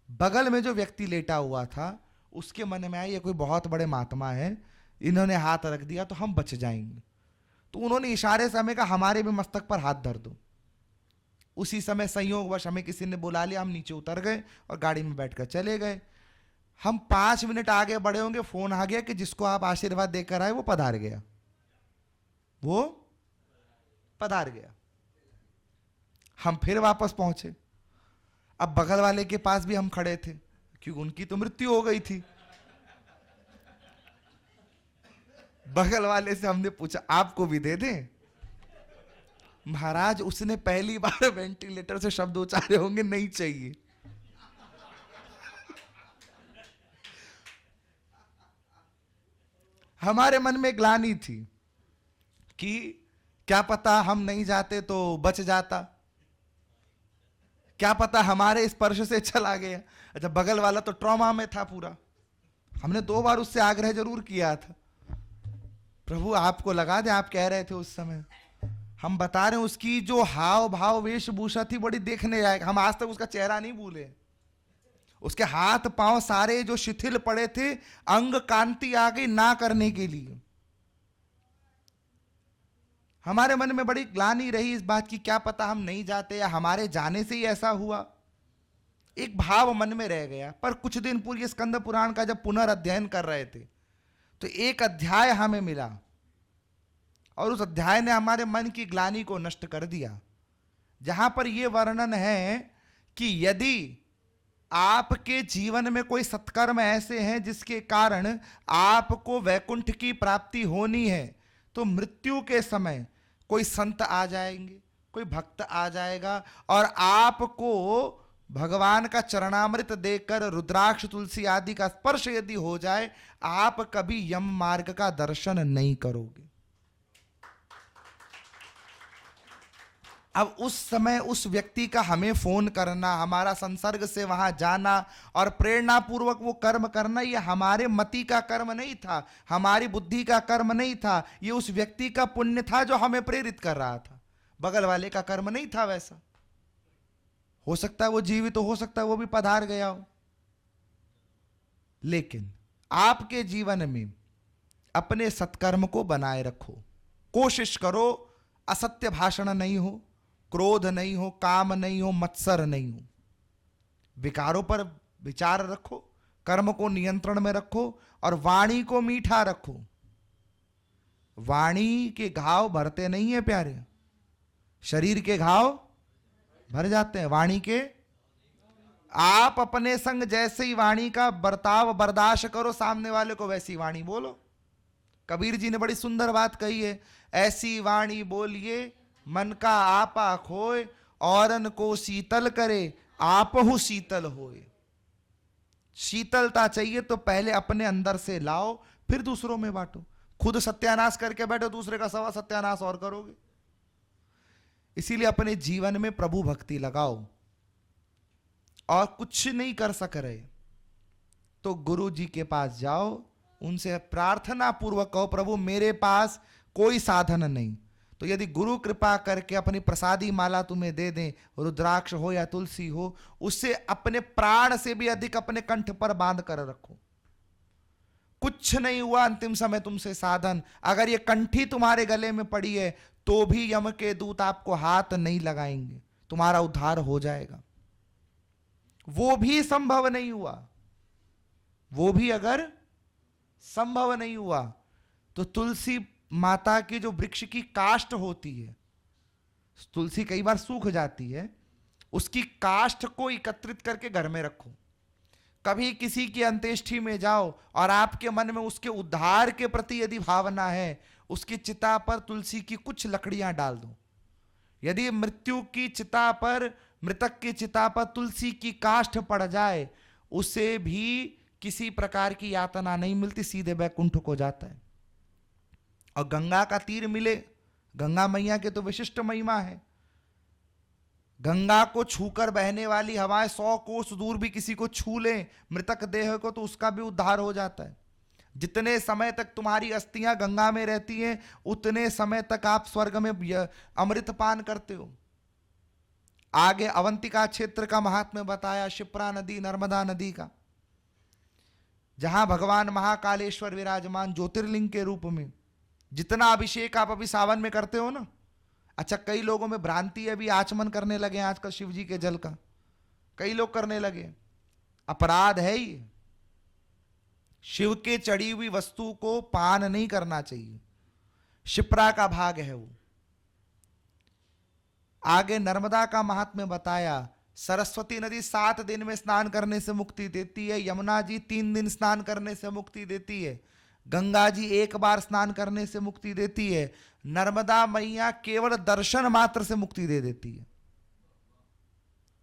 बगल में जो व्यक्ति लेटा हुआ था उसके मन में आया ये कोई बहुत बड़े महात्मा है, इन्होंने हाथ रख दिया तो हम बच जाएंगे। तो उन्होंने इशारे से हमें कहा हमारे भी मस्तक पर हाथ धर दो। उसी समय संयोगवश हमें किसी ने बुला लिया, हम नीचे उतर गए और गाड़ी में बैठकर चले गए। हम 5 मिनट आगे बढ़े होंगे, फोन आ गया कि जिसको आप आशीर्वाद देकर आए वो पधार गया, वो पधार गया। हम फिर वापस पहुंचे। अब बगल वाले के पास भी हम खड़े थे क्योंकि उनकी तो मृत्यु हो गई थी। बगल वाले से हमने पूछा आपको भी दे दें? महाराज उसने पहली बार वेंटिलेटर से शब्द उच्चारे होंगे, नहीं चाहिए। हमारे मन में ग्लानि थी कि क्या पता हम नहीं जाते तो बच जाता, क्या पता हमारे स्पर्श से चला गया। अच्छा बगल वाला तो ट्रॉमा में था पूरा। हमने 2 बार उससे आग्रह जरूर किया था, प्रभु आपको लगा दे, आप कह रहे थे उस समय। हम बता रहे हैं उसकी जो हाव भाव वेशभूषा थी बड़ी देखने लायक, हम आज तक उसका चेहरा नहीं भूले। उसके हाथ पांव सारे जो शिथिल पड़े थे, अंग कांति आ गई ना करने के लिए। हमारे मन में बड़ी ग्लानि रही इस बात की, क्या पता हम नहीं जाते या हमारे जाने से ही ऐसा हुआ। एक भाव मन में रह गया। पर कुछ दिन पूर्व स्कंद पुराण का जब पुनर्अध्ययन कर रहे थे तो एक अध्याय हमें मिला और उस अध्याय ने हमारे मन की ग्लानि को नष्ट कर दिया, जहां पर यह वर्णन है कि यदि आपके जीवन में कोई सत्कर्म ऐसे हैं जिसके कारण आपको वैकुंठ की प्राप्ति होनी है, तो मृत्यु के समय कोई संत आ जाएंगे, कोई भक्त आ जाएगा और आपको भगवान का चरणामृत देकर रुद्राक्ष तुलसी आदि का स्पर्श यदि हो जाए, आप कभी यम मार्ग का दर्शन नहीं करोगे। अब उस समय उस व्यक्ति का हमें फोन करना, हमारा संसर्ग से वहां जाना और प्रेरणा पूर्वक वो कर्म करना, ये हमारे मति का कर्म नहीं था, हमारी बुद्धि का कर्म नहीं था, ये उस व्यक्ति का पुण्य था जो हमें प्रेरित कर रहा था। बगल वाले का कर्म नहीं था वैसा। हो सकता है वो जीवित तो हो सकता है वो भी पधार गया हो। लेकिन आपके जीवन में अपने सत्कर्म को बनाए रखो, कोशिश करो असत्य भाषण नहीं हो, क्रोध नहीं हो, काम नहीं हो, मत्सर नहीं हो। विकारों पर विचार रखो, कर्म को नियंत्रण में रखो और वाणी को मीठा रखो। वाणी के घाव भरते नहीं है प्यारे, शरीर के घाव भर जाते हैं, वाणी के। आप अपने संग जैसे ही वाणी का बर्ताव बर्दाश्त करो, सामने वाले को वैसी वाणी बोलो। कबीर जी ने बड़ी सुंदर बात कही है, ऐसी वाणी बोलिए मन का आपा खोए, औरन को शीतल करे आपहु शीतल होए। शीतलता चाहिए तो पहले अपने अंदर से लाओ, फिर दूसरों में बांटो। खुद सत्यानाश करके बैठो, दूसरे का सवा सत्यानाश और करोगे। इसीलिए अपने जीवन में प्रभु भक्ति लगाओ, और कुछ नहीं कर सक रहे तो गुरु जी के पास जाओ, उनसे प्रार्थना पूर्वक कहो प्रभु मेरे पास कोई साधन नहीं। तो यदि गुरु कृपा करके अपनी प्रसादी माला तुम्हें दे दें, रुद्राक्ष हो या तुलसी हो, उससे अपने प्राण से भी अधिक अपने कंठ पर बांध कर रखो। कुछ नहीं हुआ अंतिम समय तुमसे साधन, अगर ये कंठी तुम्हारे गले में पड़ी है तो भी यम के दूत आपको हाथ नहीं लगाएंगे, तुम्हारा उद्धार हो जाएगा। वो भी संभव नहीं हुआ, वो भी अगर संभव नहीं हुआ तो तुलसी माता की जो वृक्ष की काष्ठ होती है, तुलसी कई बार सूख जाती है, उसकी काष्ठ को एकत्रित करके घर में रखो। कभी किसी की अंत्येष्टि में जाओ और आपके मन में उसके उद्धार के प्रति यदि भावना है, उसकी चिता पर तुलसी की कुछ लकड़ियां डाल दो। यदि मृत्यु की चिता पर, मृतक की चिता पर तुलसी की काष्ठ पड़ जाए, उसे भी किसी प्रकार की यातना नहीं मिलती, सीधे वैकुंठ को जाता है। और गंगा का तीर मिले, गंगा मैया के तो विशिष्ट महिमा है। गंगा को छूकर बहने वाली हवाएं 100 कोस दूर भी किसी को छू लें मृतक देह को, तो उसका भी उद्धार हो जाता है। जितने समय तक तुम्हारी अस्थियां गंगा में रहती हैं, उतने समय तक आप स्वर्ग में अमृत पान करते हो। आगे अवंतिका क्षेत्र का महात्म्य बताया, शिप्रा नदी, नर्मदा नदी का, जहां भगवान महाकालेश्वर विराजमान ज्योतिर्लिंग के रूप में। जितना अभिषेक आप अभी सावन में करते हो ना, अच्छा कई लोगों में भ्रांति है, अभी आचमन करने लगे आजकल शिव जी के जल का, कई लोग करने लगे, अपराध है ये। शिव के चढ़ी हुई वस्तु को पान नहीं करना चाहिए, शिप्रा का भाग है वो। आगे नर्मदा का महात्म्य बताया, सरस्वती नदी 7 दिन में स्नान करने से मुक्ति देती है, यमुना जी 3 दिन स्नान करने से मुक्ति देती है, गंगा जी 1 बार स्नान करने से मुक्ति देती है, नर्मदा मैया केवल दर्शन मात्र से मुक्ति दे देती है।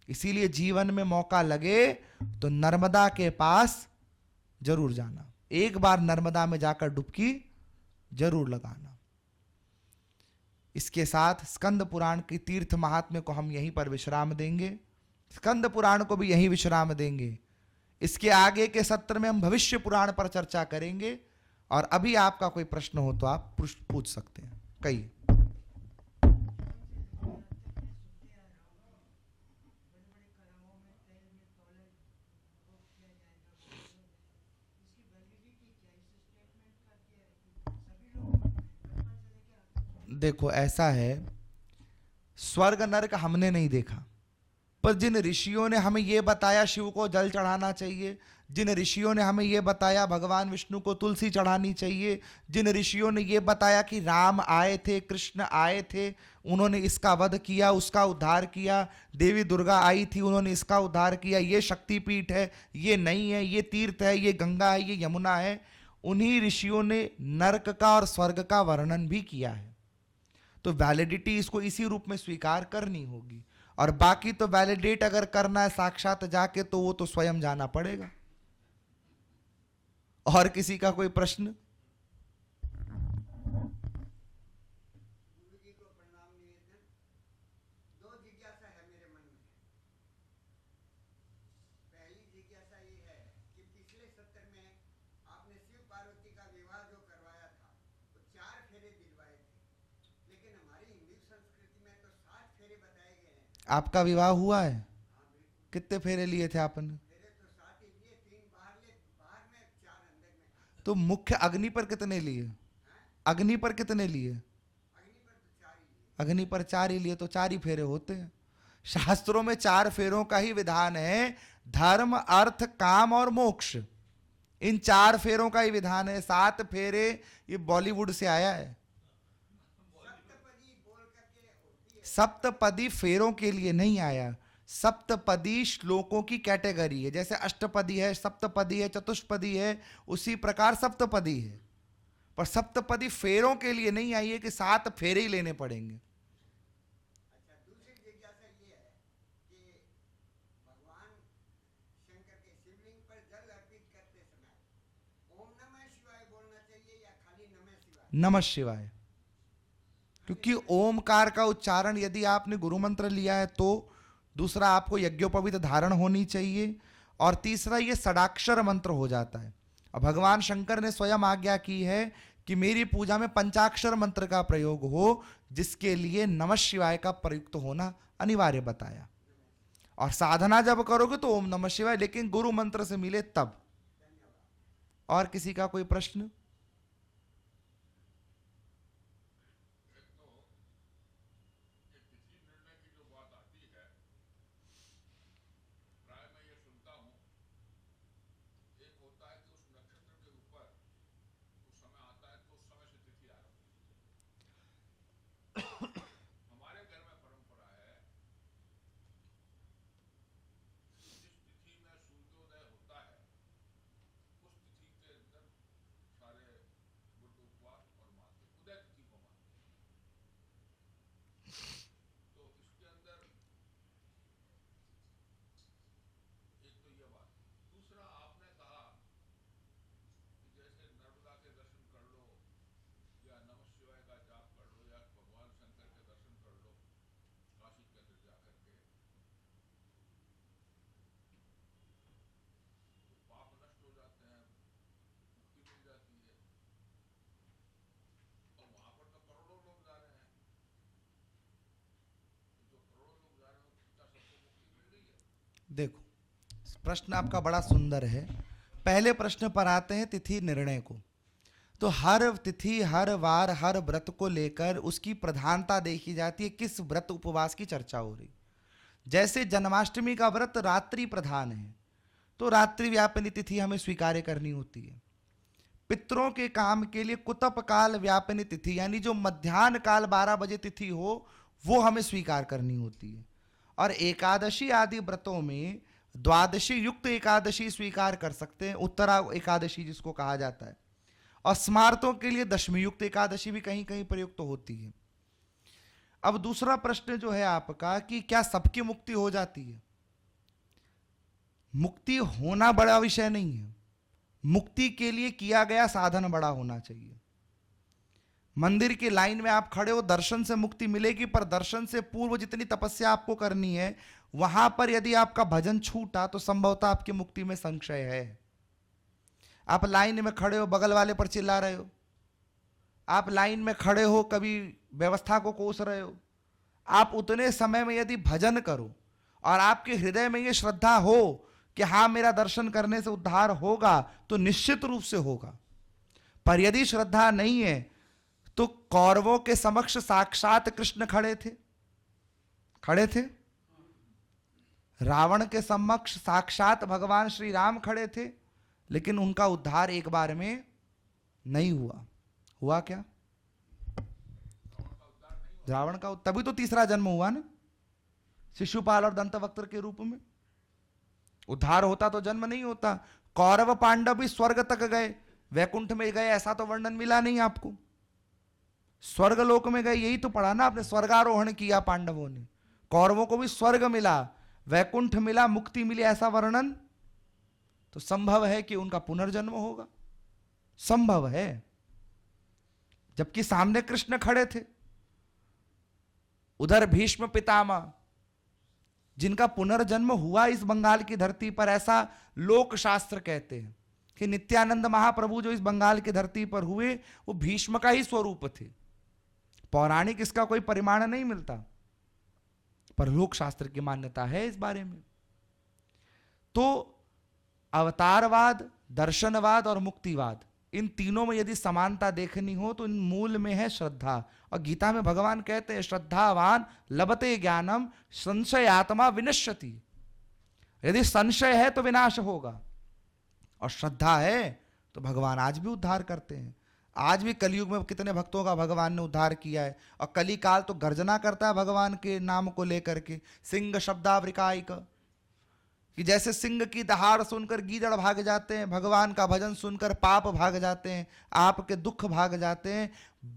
इसीलिए जीवन में मौका लगे तो नर्मदा के पास जरूर जाना, 1 बार नर्मदा में जाकर डुबकी जरूर लगाना। इसके साथ स्कंद पुराण की तीर्थ महात्म्य को हम यहीं पर विश्राम देंगे, स्कंद पुराण को भी यहीं विश्राम देंगे। इसके आगे के सत्र में हम भविष्य पुराण पर चर्चा करेंगे, और अभी आपका कोई प्रश्न हो तो आप पूछ सकते हैं। कहिए। देखो ऐसा है, स्वर्ग नरक हमने नहीं देखा, पर जिन ऋषियों ने हमें यह बताया शिव को जल चढ़ाना चाहिए, जिन ऋषियों ने हमें यह बताया भगवान विष्णु को तुलसी चढ़ानी चाहिए, जिन ऋषियों ने यह बताया कि राम आए थे, कृष्ण आए थे, उन्होंने इसका वध किया, उसका उद्धार किया, देवी दुर्गा आई थी, उन्होंने इसका उद्धार किया, ये शक्तिपीठ है, ये नहीं है, ये तीर्थ है, ये गंगा है, ये यमुना है, उन्हीं ऋषियों ने नरक का और स्वर्ग का वर्णन भी किया है। तो वैलिडिटी इसको इसी रूप में स्वीकार करनी होगी, और बाकी तो वैलिडेट अगर करना है साक्षात जाके तो वो तो स्वयं जाना पड़ेगा। और किसी का कोई प्रश्न? गुरु जी को प्रणाम निवेदन। 2 जिज्ञासा है मेरे मन में। पहली जिज्ञासा ये है कि पिछले सत्र में आपने शिव पार्वती का विवाह जो करवाया था वो 4 फेरे दिलवाए थे, लेकिन हमारी हिंदू संस्कृति में तो 7 फेरे बताए गए हैं। आपका विवाह हुआ है? कितने फेरे लिए थे आपने? तो मुख्य अग्नि पर कितने लिए? अग्नि पर कितने लिए? अग्नि पर 4 ही लिए तो 4 ही फेरे होते हैं। शास्त्रों में 4 फेरों का ही विधान है। धर्म, अर्थ, काम और मोक्ष, इन 4 फेरों का ही विधान है। 7 फेरे ये बॉलीवुड से आया है। सप्तपदी फेरों के लिए नहीं आया, सप्तपदी श्लोकों की कैटेगरी है। जैसे अष्टपदी है, सप्तपदी है, चतुष्पदी है, उसी प्रकार सप्तपदी है। पर सप्तपदी फेरों के लिए नहीं आई है कि 7 फेरे ही लेने पड़ेंगे। अच्छा, दूसरी जिज्ञासा ये है कि भगवान शंकर के शिवलिंग पर जल अर्पित करते समय ओम नमः शिवाय बोलना चाहिए या खाली नमः शिवाय? नमः शिवाय, क्योंकि ओमकार का उच्चारण यदि आपने गुरु मंत्र लिया है तो, दूसरा आपको यज्ञोपवीत धारण होनी चाहिए, और तीसरा ये षडाक्षर मंत्र हो जाता है। और भगवान शंकर ने स्वयं आज्ञा की है कि मेरी पूजा में पंचाक्षर मंत्र का प्रयोग हो, जिसके लिए नमः शिवाय का प्रयुक्त होना अनिवार्य बताया। और साधना जब करोगे तो ओम नमः शिवाय, लेकिन गुरु मंत्र से मिले तब। और किसी का कोई प्रश्न? देखो, प्रश्न आपका बड़ा सुंदर है। पहले प्रश्न पर आते हैं तिथि निर्णय को। तो हर तिथि, हर वार, हर व्रत को लेकर उसकी प्रधानता देखी जाती है, किस व्रत उपवास की चर्चा हो रही। जैसे जन्माष्टमी का व्रत रात्रि प्रधान है, तो रात्रि व्यापिनी तिथि हमें स्वीकार करनी होती है। पितरों के काम के लिए कुतप काल व्यापिनी तिथि, यानी जो मध्याह्न काल 12 बजे तिथि हो, वो हमें स्वीकार करनी होती है। और एकादशी आदि व्रतों में द्वादशी युक्त एकादशी स्वीकार कर सकते हैं, उत्तरा एकादशी जिसको कहा जाता है। और स्मार्तों के लिए दशमी युक्त एकादशी भी कहीं कहीं प्रयुक्त होती है। अब दूसरा प्रश्न जो है आपका कि क्या सबकी मुक्ति हो जाती है? मुक्ति होना बड़ा विषय नहीं है, मुक्ति के लिए किया गया साधन बड़ा होना चाहिए। मंदिर की लाइन में आप खड़े हो, दर्शन से मुक्ति मिलेगी, पर दर्शन से पूर्व जितनी तपस्या आपको करनी है, वहां पर यदि आपका भजन छूटा तो संभवतः आपकी मुक्ति में संशय है। आप लाइन में खड़े हो, बगल वाले पर चिल्ला रहे हो, आप लाइन में खड़े हो, कभी व्यवस्था को कोस रहे हो, आप उतने समय में यदि भजन करो और आपके हृदय में यह श्रद्धा हो कि हाँ मेरा दर्शन करने से उद्धार होगा, तो निश्चित रूप से होगा। पर यदि श्रद्धा नहीं है तो कौरवों के समक्ष साक्षात कृष्ण खड़े थे, रावण के समक्ष साक्षात भगवान श्री राम खड़े थे, लेकिन उनका उद्धार एक बार में नहीं हुआ क्या? रावण का तभी तो तीसरा जन्म हुआ ना, शिशुपाल और दंतवक्त्र के रूप में। उद्धार होता तो जन्म नहीं होता। कौरव पांडव भी स्वर्ग तक गए, वैकुंठ में गए ऐसा तो वर्णन मिला नहीं आपको। स्वर्ग लोक में गए, यही तो पढ़ा ना आपने, स्वर्गारोहण किया पांडवों ने। कौरवों को भी स्वर्ग मिला, वैकुंठ मिला, मुक्ति मिली, ऐसा वर्णन तो संभव है कि उनका पुनर्जन्म होगा, संभव है। जबकि सामने कृष्ण खड़े थे, उधर भीष्म पितामह, जिनका पुनर्जन्म हुआ इस बंगाल की धरती पर, ऐसा लोक शास्त्र कहते हैं कि नित्यानंद महाप्रभु जो इस बंगाल की धरती पर हुए वो भीष्म का ही स्वरूप थे। पौराणिक इसका कोई परिमाण नहीं मिलता, पर लोक शास्त्र की मान्यता है इस बारे में। तो अवतारवाद, दर्शनवाद और मुक्तिवाद, इन तीनों में यदि समानता देखनी हो तो इन मूल में है श्रद्धा। और गीता में भगवान कहते हैं श्रद्धावान लभते ज्ञानम संशयात्मा विनश्यति। यदि संशय है तो विनाश होगा, और श्रद्धा है तो भगवान आज भी उद्धार करते हैं। आज भी कलयुग में कितने भक्तों का भगवान ने उद्धार किया है। और कलिकाल तो गर्जना करता है भगवान के नाम को लेकर के, सिंह शब्दावृकायिक, कि जैसे सिंह की दहाड़ सुनकर गीदड़ भाग जाते हैं, भगवान का भजन सुनकर पाप भाग जाते हैं, आपके दुख भाग जाते हैं।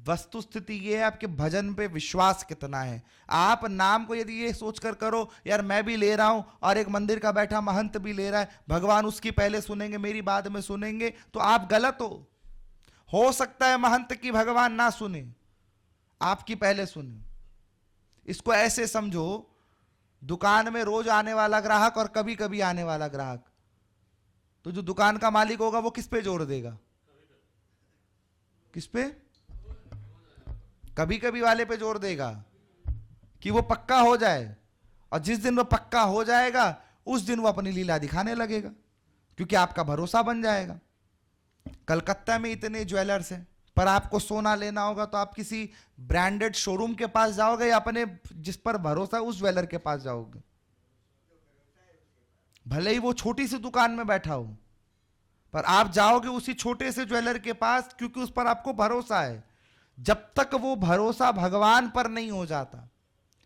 वस्तु स्थिति ये है आपके भजन पे विश्वास कितना है। आप नाम को यदि ये सोचकर करो यार मैं भी ले रहा हूं और एक मंदिर का बैठा महंत भी ले रहा है, भगवान उसकी पहले सुनेंगे मेरी बाद में सुनेंगे, तो आप गलत हो सकता है महंत की भगवान ना सुने, आपकी पहले सुने। इसको ऐसे समझो, दुकान में रोज आने वाला ग्राहक और कभी कभी आने वाला ग्राहक, तो जो दुकान का मालिक होगा वो किस पे जोर देगा? किस पे? कभी कभी वाले पे जोर देगा कि वो पक्का हो जाए। और जिस दिन वो पक्का हो जाएगा उस दिन वो अपनी लीला दिखाने लगेगा, क्योंकि आपका भरोसा बन जाएगा। कलकत्ता में इतने ज्वेलर्स हैं, पर आपको सोना लेना होगा तो आप किसी ब्रांडेड शोरूम के पास जाओगे या अपने जिस पर भरोसा है उस ज्वेलर के पास जाओगे? भले ही वो छोटी सी दुकान में बैठा हो, पर आप जाओगे उसी छोटे से ज्वेलर के पास, क्योंकि उस पर आपको भरोसा है। जब तक वो भरोसा भगवान पर नहीं हो जाता।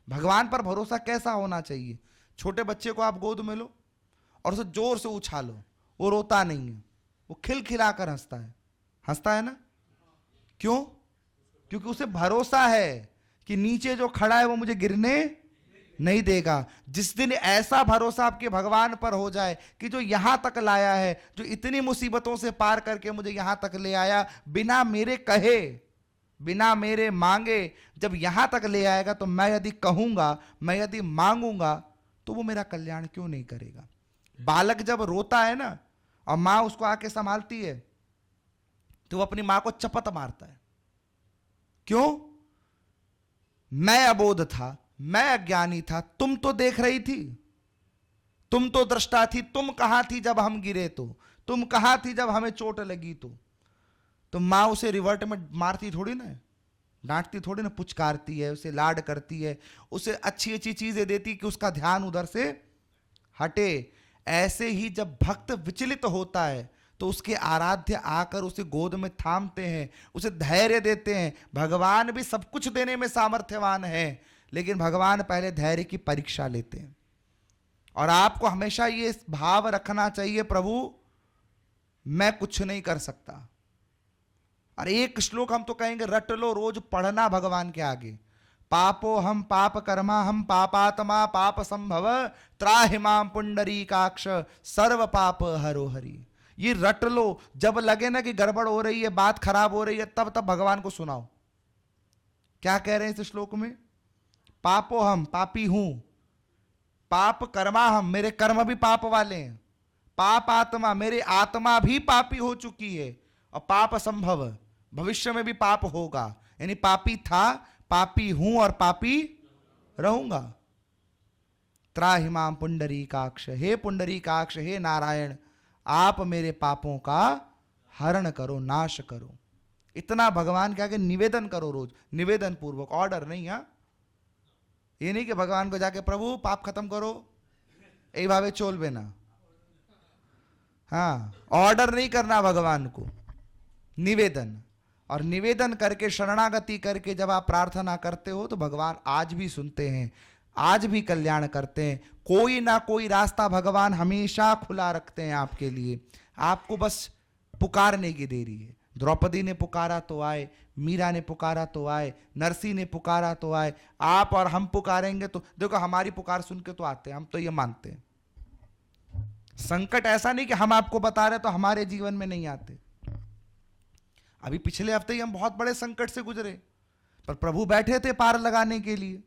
भगवान पर भरोसा कैसा होना चाहिए? छोटे बच्चे को आप गोद में लो और उसे जोर से उछालो, वो रोता नहीं है, वो खिलखिलाकर हंसता है ना? क्यों? क्योंकि उसे भरोसा है कि नीचे जो खड़ा है वो मुझे गिरने नहीं देगा। जिस दिन ऐसा भरोसा आपके भगवान पर हो जाए कि जो यहां तक लाया है, जो इतनी मुसीबतों से पार करके मुझे यहां तक ले आया, बिना मेरे कहे बिना मेरे मांगे जब यहां तक ले आएगा, तो मैं यदि कहूंगा, मैं यदि मांगूंगा, तो वो मेरा कल्याण क्यों नहीं करेगा? बालक जब रोता है ना और मां उसको आके संभालती है, तो वो अपनी मां को चपत मारता है। क्यों? मैं अबोध था, मैं अज्ञानी था, तुम तो देख रही थी, तुम तो दृष्टा थी, तुम कहां थी जब हम गिरे? तो तुम कहां थी जब हमें चोट लगी? तो मां उसे रिवर्ट में मारती थोड़ी ना, डांटती थोड़ी ना, पुचकारती है, उसे लाड करती है, उसे अच्छी अच्छी चीजें देती कि उसका ध्यान उधर से हटे। ऐसे ही जब भक्त विचलित होता है तो उसके आराध्य आकर उसे गोद में थामते हैं, उसे धैर्य देते हैं। भगवान भी सब कुछ देने में सामर्थ्यवान है, लेकिन भगवान पहले धैर्य की परीक्षा लेते हैं। और आपको हमेशा ये भाव रखना चाहिए, प्रभु मैं कुछ नहीं कर सकता। और एक श्लोक हम तो कहेंगे रट लो, रोज पढ़ना भगवान के आगे। पापो हम पाप कर्मा हम पापात्मा पाप संभव त्राहि मां पुंडरीकाक्ष सर्व पाप हरो हरि। ये रट लो, जब लगे ना कि गड़बड़ हो रही है, बात खराब हो रही है, तब तब भगवान को सुनाओ। क्या कह रहे हैं इस श्लोक में? पापो हम, पापी हूं, पाप कर्मा हम, मेरे कर्म भी पाप वाले हैं, पाप आत्मा, मेरी आत्मा भी पापी हो चुकी है, और पाप संभव, भविष्य में भी पाप होगा। यानी पापी था, पापी हूं और पापी रहूंगा। त्राहि मां पुंडरीकाक्ष, हे पुंडरीकाक्ष, हे नारायण, आप मेरे पापों का हरण करो, नाश करो। इतना भगवान के आगे निवेदन करो रोज, निवेदन पूर्वक, ऑर्डर नहीं। हाँ, ये नहीं कि भगवान को जाके प्रभु पाप खत्म करो यही भावे चोल बेना। हाँ, ऑर्डर नहीं करना भगवान को, निवेदन। और निवेदन करके, शरणागति करके जब आप प्रार्थना करते हो तो भगवान आज भी सुनते हैं, आज भी कल्याण करते हैं। कोई ना कोई रास्ता भगवान हमेशा खुला रखते हैं आपके लिए, आपको बस पुकारने की देरी है। द्रौपदी ने पुकारा तो आए, मीरा ने पुकारा तो आए, नरसी ने पुकारा तो आए। आप और हम पुकारेंगे तो देखो, हमारी पुकार सुन के तो आते हैं, हम तो ये मानते हैं। संकट ऐसा नहीं कि हम आपको बता रहे तो हमारे जीवन में नहीं आते। अभी पिछले हफ्ते ही हम बहुत बड़े संकट से गुजरे, पर प्रभु बैठे थे पार लगाने के लिए,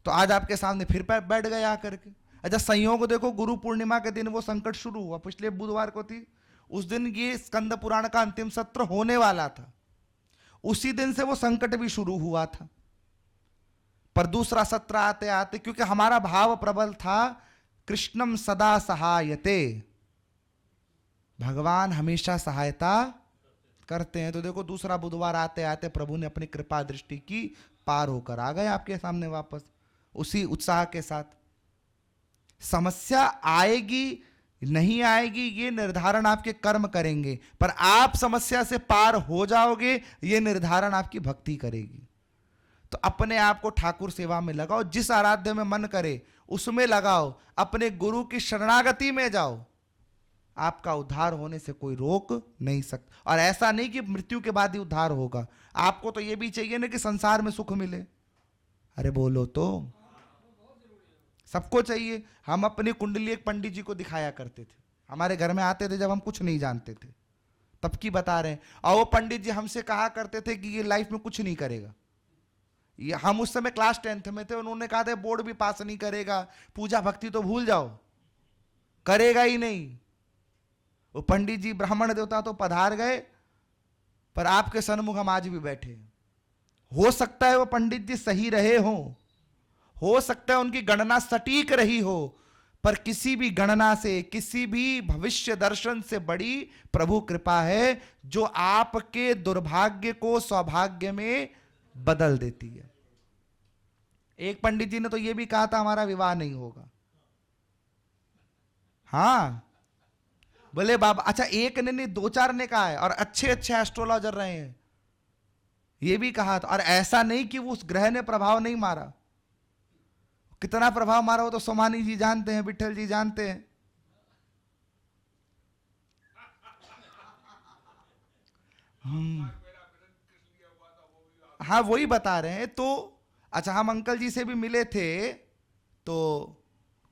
तो आज आपके सामने फिर बैठ गए आकर के। अच्छा, संयोग देखो, गुरु पूर्णिमा के दिन वो संकट शुरू हुआ, पिछले बुधवार को थी। उस दिन ये स्कंद पुराण का अंतिम सत्र होने वाला था, उसी दिन से वो संकट भी शुरू हुआ था। पर दूसरा सत्र आते आते, क्योंकि हमारा भाव प्रबल था, कृष्णम सदा सहायते, भगवान हमेशा सहायता करते हैं तो देखो दूसरा बुधवार आते आते प्रभु ने अपनी कृपा दृष्टि की, पार होकर आ गए आपके सामने वापस उसी उत्साह के साथ। समस्या आएगी नहीं आएगी ये निर्धारण आपके कर्म करेंगे, पर आप समस्या से पार हो जाओगे ये निर्धारण आपकी भक्ति करेगी। तो अपने आप को ठाकुर सेवा में लगाओ, जिस आराध्य में मन करे उसमें लगाओ, अपने गुरु की शरणागति में जाओ, आपका उद्धार होने से कोई रोक नहीं सकता। और ऐसा नहीं कि मृत्यु के बाद ही उद्धार होगा, आपको तो यह भी चाहिए ना कि संसार में सुख मिले। अरे बोलो तो, सबको चाहिए। हम अपनी कुंडली एक पंडित जी को दिखाया करते थे, हमारे घर में आते थे जब हम कुछ नहीं जानते थे, तब की बता रहे हैं। और वो पंडित जी हमसे कहा करते थे कि ये लाइफ में कुछ नहीं करेगा। ये हम उस समय क्लास 10th में थे, उन्होंने कहा था बोर्ड भी पास नहीं करेगा, पूजा भक्ति तो भूल जाओ, करेगा ही नहीं। वो पंडित जी ब्राह्मण देवता तो पधार गए, पर आपके सन्मुख हम आज भी बैठे। हो सकता है वो पंडित जी सही रहे हो सकता है उनकी गणना सटीक रही हो, पर किसी भी गणना से, किसी भी भविष्य दर्शन से बड़ी प्रभु कृपा है, जो आपके दुर्भाग्य को सौभाग्य में बदल देती है। एक पंडित जी ने तो यह भी कहा था हमारा विवाह नहीं होगा। हाँ बोले बाबा, अच्छा एक ने नहीं 2-4 ने कहा है, और अच्छे अच्छे एस्ट्रोलॉजर रहे हैं, यह भी कहा था। और ऐसा नहीं कि वो उस ग्रह ने प्रभाव नहीं मारा, कितना प्रभाव मारा हो तो सोमानी जी जानते हैं, विठल जी जानते हैं। हाँ वही बता रहे हैं। तो अच्छा, हम अंकल जी से भी मिले थे, तो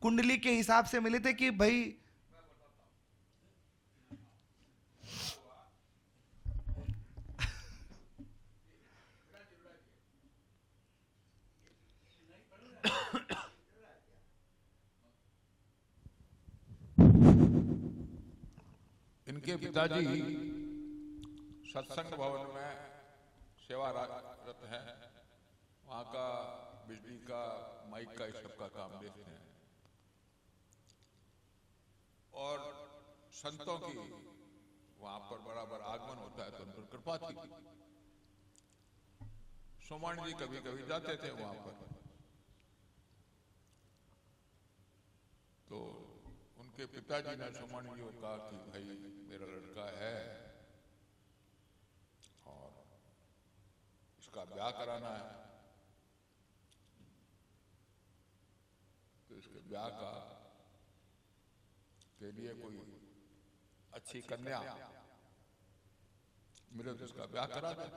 कुंडली के हिसाब से मिले थे कि भाई इनके पिताजी सत्संग भवन में सेवारत हैं, वहाँ का बिजली का, माइक का, इस सब का काम देखते हैं। और संतों की वहाँ पर बराबर आगमन होता है तो उन पर कृपा थी। सोमानी जी कभी कभी जाते थे वहाँ पर, तो उनके पिताजी ने सोमानी जी को कहा कि भाई मेरा लड़का है और इसका ब्याह कराना है, तो इसके ब्याह का के लिए कोई अच्छी कन्या मिले तो इसका ब्याह करा दे।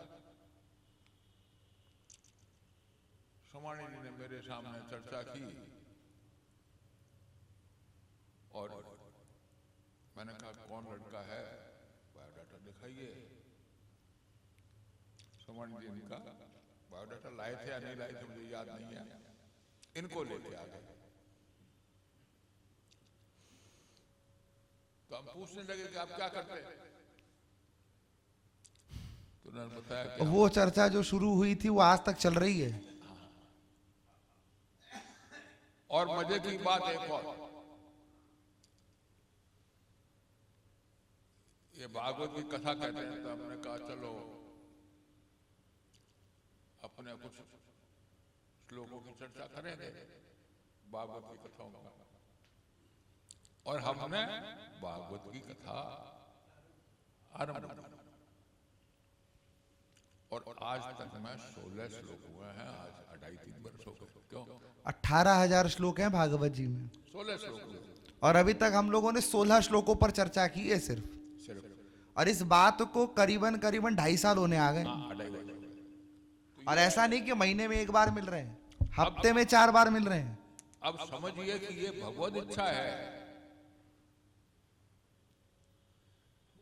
सोमानी जी ने मेरे सामने चर्चा की और मैंने कहा कौन लड़का है, बायोडाटा दिखाइए। सोमानी जी ने कहा बायोडाटा लाए थे या नहीं लाए थे मुझे याद नहीं है, इनको लेके आ गए। तो हम पूछने लगे कि आप क्या करते हैं, तो उन्होंने बताया कि वो चर्चा जो शुरू हुई थी वो आज तक चल रही है। और मजे की बात एक और, ये भागवत की कथा कहते हैं, तो हमने कहा चलो अपने कुछ श्लोकों की चर्चा करेंगे भागवत की कथाओं का। और हमने भागवत की कथा आरंभ, और आज तक में 16 श्लोक हुए हैं, आज 2.5-3 वर्ष हो गए। क्यों? 18,000 श्लोक हैं भागवत जी में, 16 श्लोक, और अभी तक हम लोगों ने 16 श्लोकों पर चर्चा की है सिर्फ। और इस बात को करीबन 2.5 साल होने आ गए। और ऐसा नहीं कि महीने में 1 बार मिल रहे हैं, हफ्ते में 4 बार मिल रहे हैं। अब समझिए कि ये भगवत इच्छा है।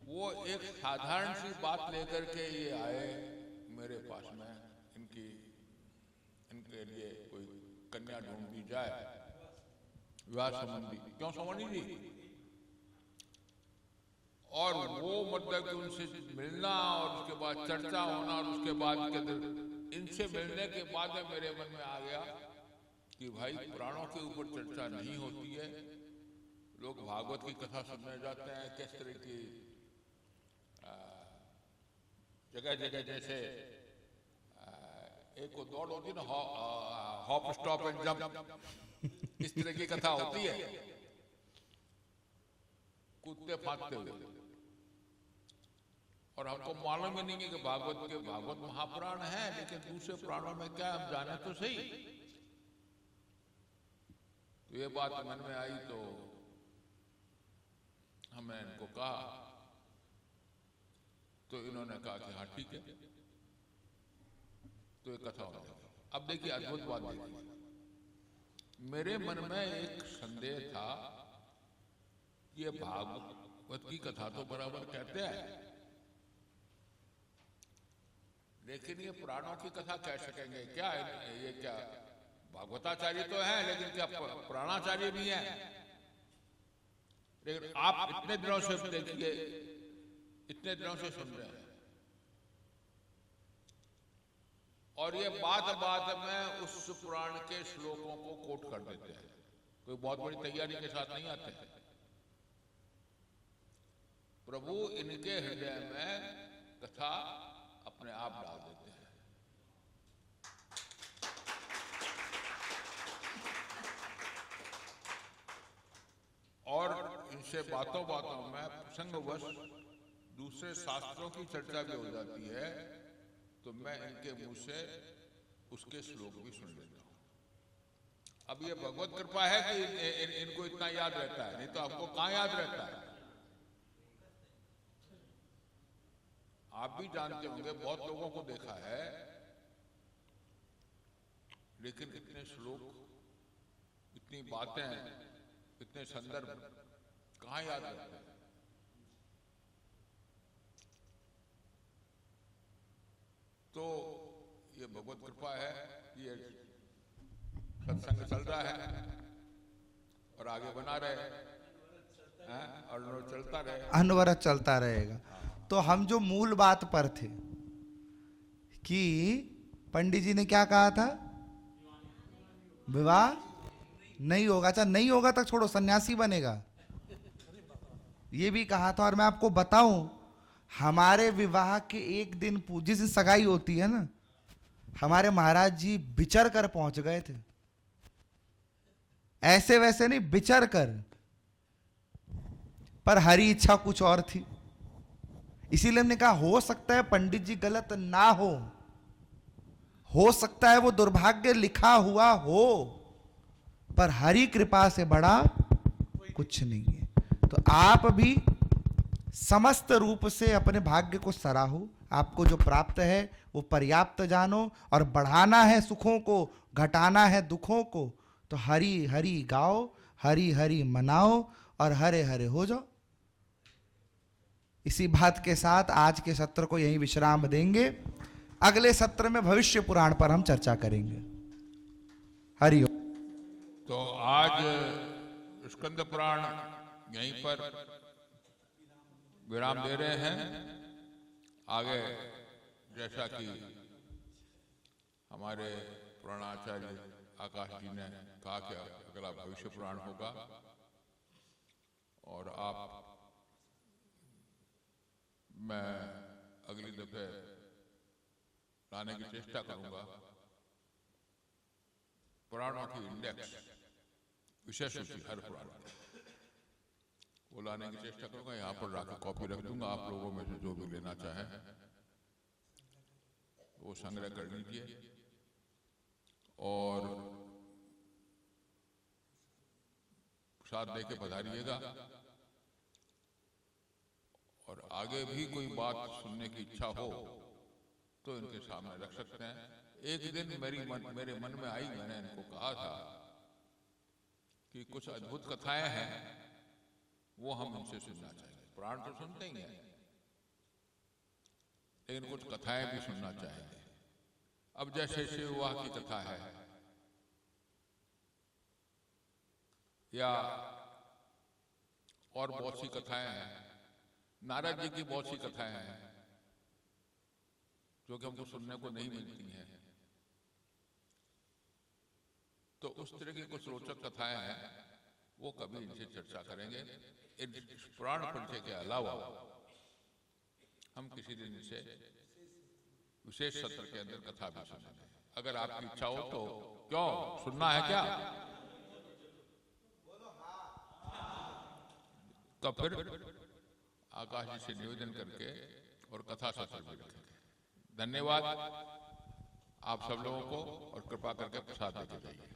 वो एक साधारण सी बात लेकर के ये आए मेरे पास में, इनके लिए कोई कन्या ढूंढ दी जाए विवाह संबंधी। क्यों सोमानी जी? और वो मतलब कि उनसे मिलना और उसके बाद चर्चा होना, और उसके बाद इनसे मिलने के बाद में मेरे मन में आ गया कि भाई पुराणों के ऊपर चर्चा नहीं होती है, लोग भागवत की कथा सुनने जाते हैं, किस तरह की जगह जगह जैसे एक को दौड़ होती ना, हॉप स्टॉप एंड जंप, इस तरह की कथा होती है, कूदते फांदते हुए। और हमको मालूम ही नहीं है कि भागवत महापुराण है, लेकिन दूसरे पुराणों में क्या हम जाने तो सही। तो ये बात मन में आई तो हमने इनको कहा, तो इन्होंने कहा कि हाँ ठीक है, तो ये कथा हो गई। अब देखिए अद्भुत बात देखिए, मेरे मन में एक संदेह था कि ये भागवत की कथा तो बराबर कहते हैं, लेकिन ये पुराणों की कथा कह सकेंगे क्या? ये क्या भागवताचार्य तो हैं, लेकिन क्या पुराणाचार्य भी हैं? लेकिन आप इतने दिनों से देखिए, इतने दिनों से सुन रहे हैं, और ये बात में उस पुराण के श्लोकों को कोट कर देते हैं। कोई बहुत बड़ी तैयारी के साथ नहीं आते हैं। प्रभु इनके हृदय में कथा अपने आप डाल देते हैं। और इनसे बातों में प्रसंगवश दूसरे शास्त्रों की चर्चा भी हो जाती है, तो मैं इनके मुंह से उसके श्लोक भी सुन लेता हूं। अब ये भगवत कृपा है कि इनको इतना याद रहता है, नहीं तो आपको कहां याद रहता है। आप भी जानते होंगे, बहुत लोगों को देखा है, लेकिन इतने श्लोक, इतनी बातें, इतने संदर्भ कहां याद रहते हैं। तो ये भगवत कृपा है, ये सत्संग चल रहा है और आगे बना रहे हैं, और चलता रहे, अनवरत चलता रहेगा। तो हम जो मूल बात पर थे कि पंडित जी ने क्या कहा था, विवाह नहीं होगा। अच्छा नहीं होगा तक छोड़ो, सन्यासी बनेगा, ये भी कहा था। और मैं आपको बताऊं, हमारे विवाह के एक दिन जिस दिन सगाई होती है ना, हमारे महाराज जी बिचर कर पहुंच गए थे। ऐसे वैसे नहीं, बिचर कर। पर हरी इच्छा कुछ और थी, इसीलिए हमने कहा हो सकता है पंडित जी गलत ना हो सकता है वो दुर्भाग्य लिखा हुआ हो, पर हरि कृपा से बड़ा कुछ नहीं है। तो आप भी समस्त रूप से अपने भाग्य को सराहो। आपको जो प्राप्त है वो पर्याप्त जानो, और बढ़ाना है सुखों को, घटाना है दुखों को। तो हरि हरि गाओ, हरि हरि मनाओ, और हरे हरे हो जाओ। इसी बात के साथ आज के सत्र को यहीं विश्राम देंगे। अगले सत्र में भविष्य पुराण पर हम चर्चा करेंगे। हरि ओम। तो आज स्कंद पुराण यहीं पर विराम दे रहे हैं। आगे जैसा कि हमारे पुराणाचार्य आकाश जी ने कहा कि अगला भविष्य पुराण होगा, और आप मैं अगली दफे लाने की चेष्टा करूंगा पुराणों की इंडेक्स, विशेष सूची हर पुराण वो लाने की चेष्टा करूंगा। यहाँ पर रखकर कॉपी रख दूंगा, आप लोगों में से जो भी लेना चाहें वो संग्रह कर लीजिए। और साथ दे के पधारिएगा। और आगे भी कोई बात सुनने की इच्छा हो तो इनके सामने रख सकते हैं। एक दिन मेरे मन में आई, मैंने इनको कहा था कि कुछ अद्भुत कथाएं हैं, वो हम इनसे सुनना चाहेंगे। पुराण तो सुनते ही हैं, लेकिन कुछ कथाएं भी सुनना चाहेंगे। अब जैसे शिव विवाह की कथा है, या और बहुत सी कथाएं हैं, नारद जी की बहुत सी कथाएं हैं जो कि हमको सुनने को नहीं मिलती हैं। तो उस तरह की कुछ रोचक कथाएं हैं, वो कभी इनसे चर्चा करेंगे। पुराण परिचय के अलावा हम किसी दिन इनसे विशेष सत्र के अंदर कथा भी सुनेंगे। अगर आपकी इच्छा हो तो क्यों सुनना है क्या? तो फिर आकाश जी से निवेदन करके और कथा सत्र भी रखेंगे। धन्यवाद आप सब लोगों को, और कृपा करके प्रसाद देते जाइए।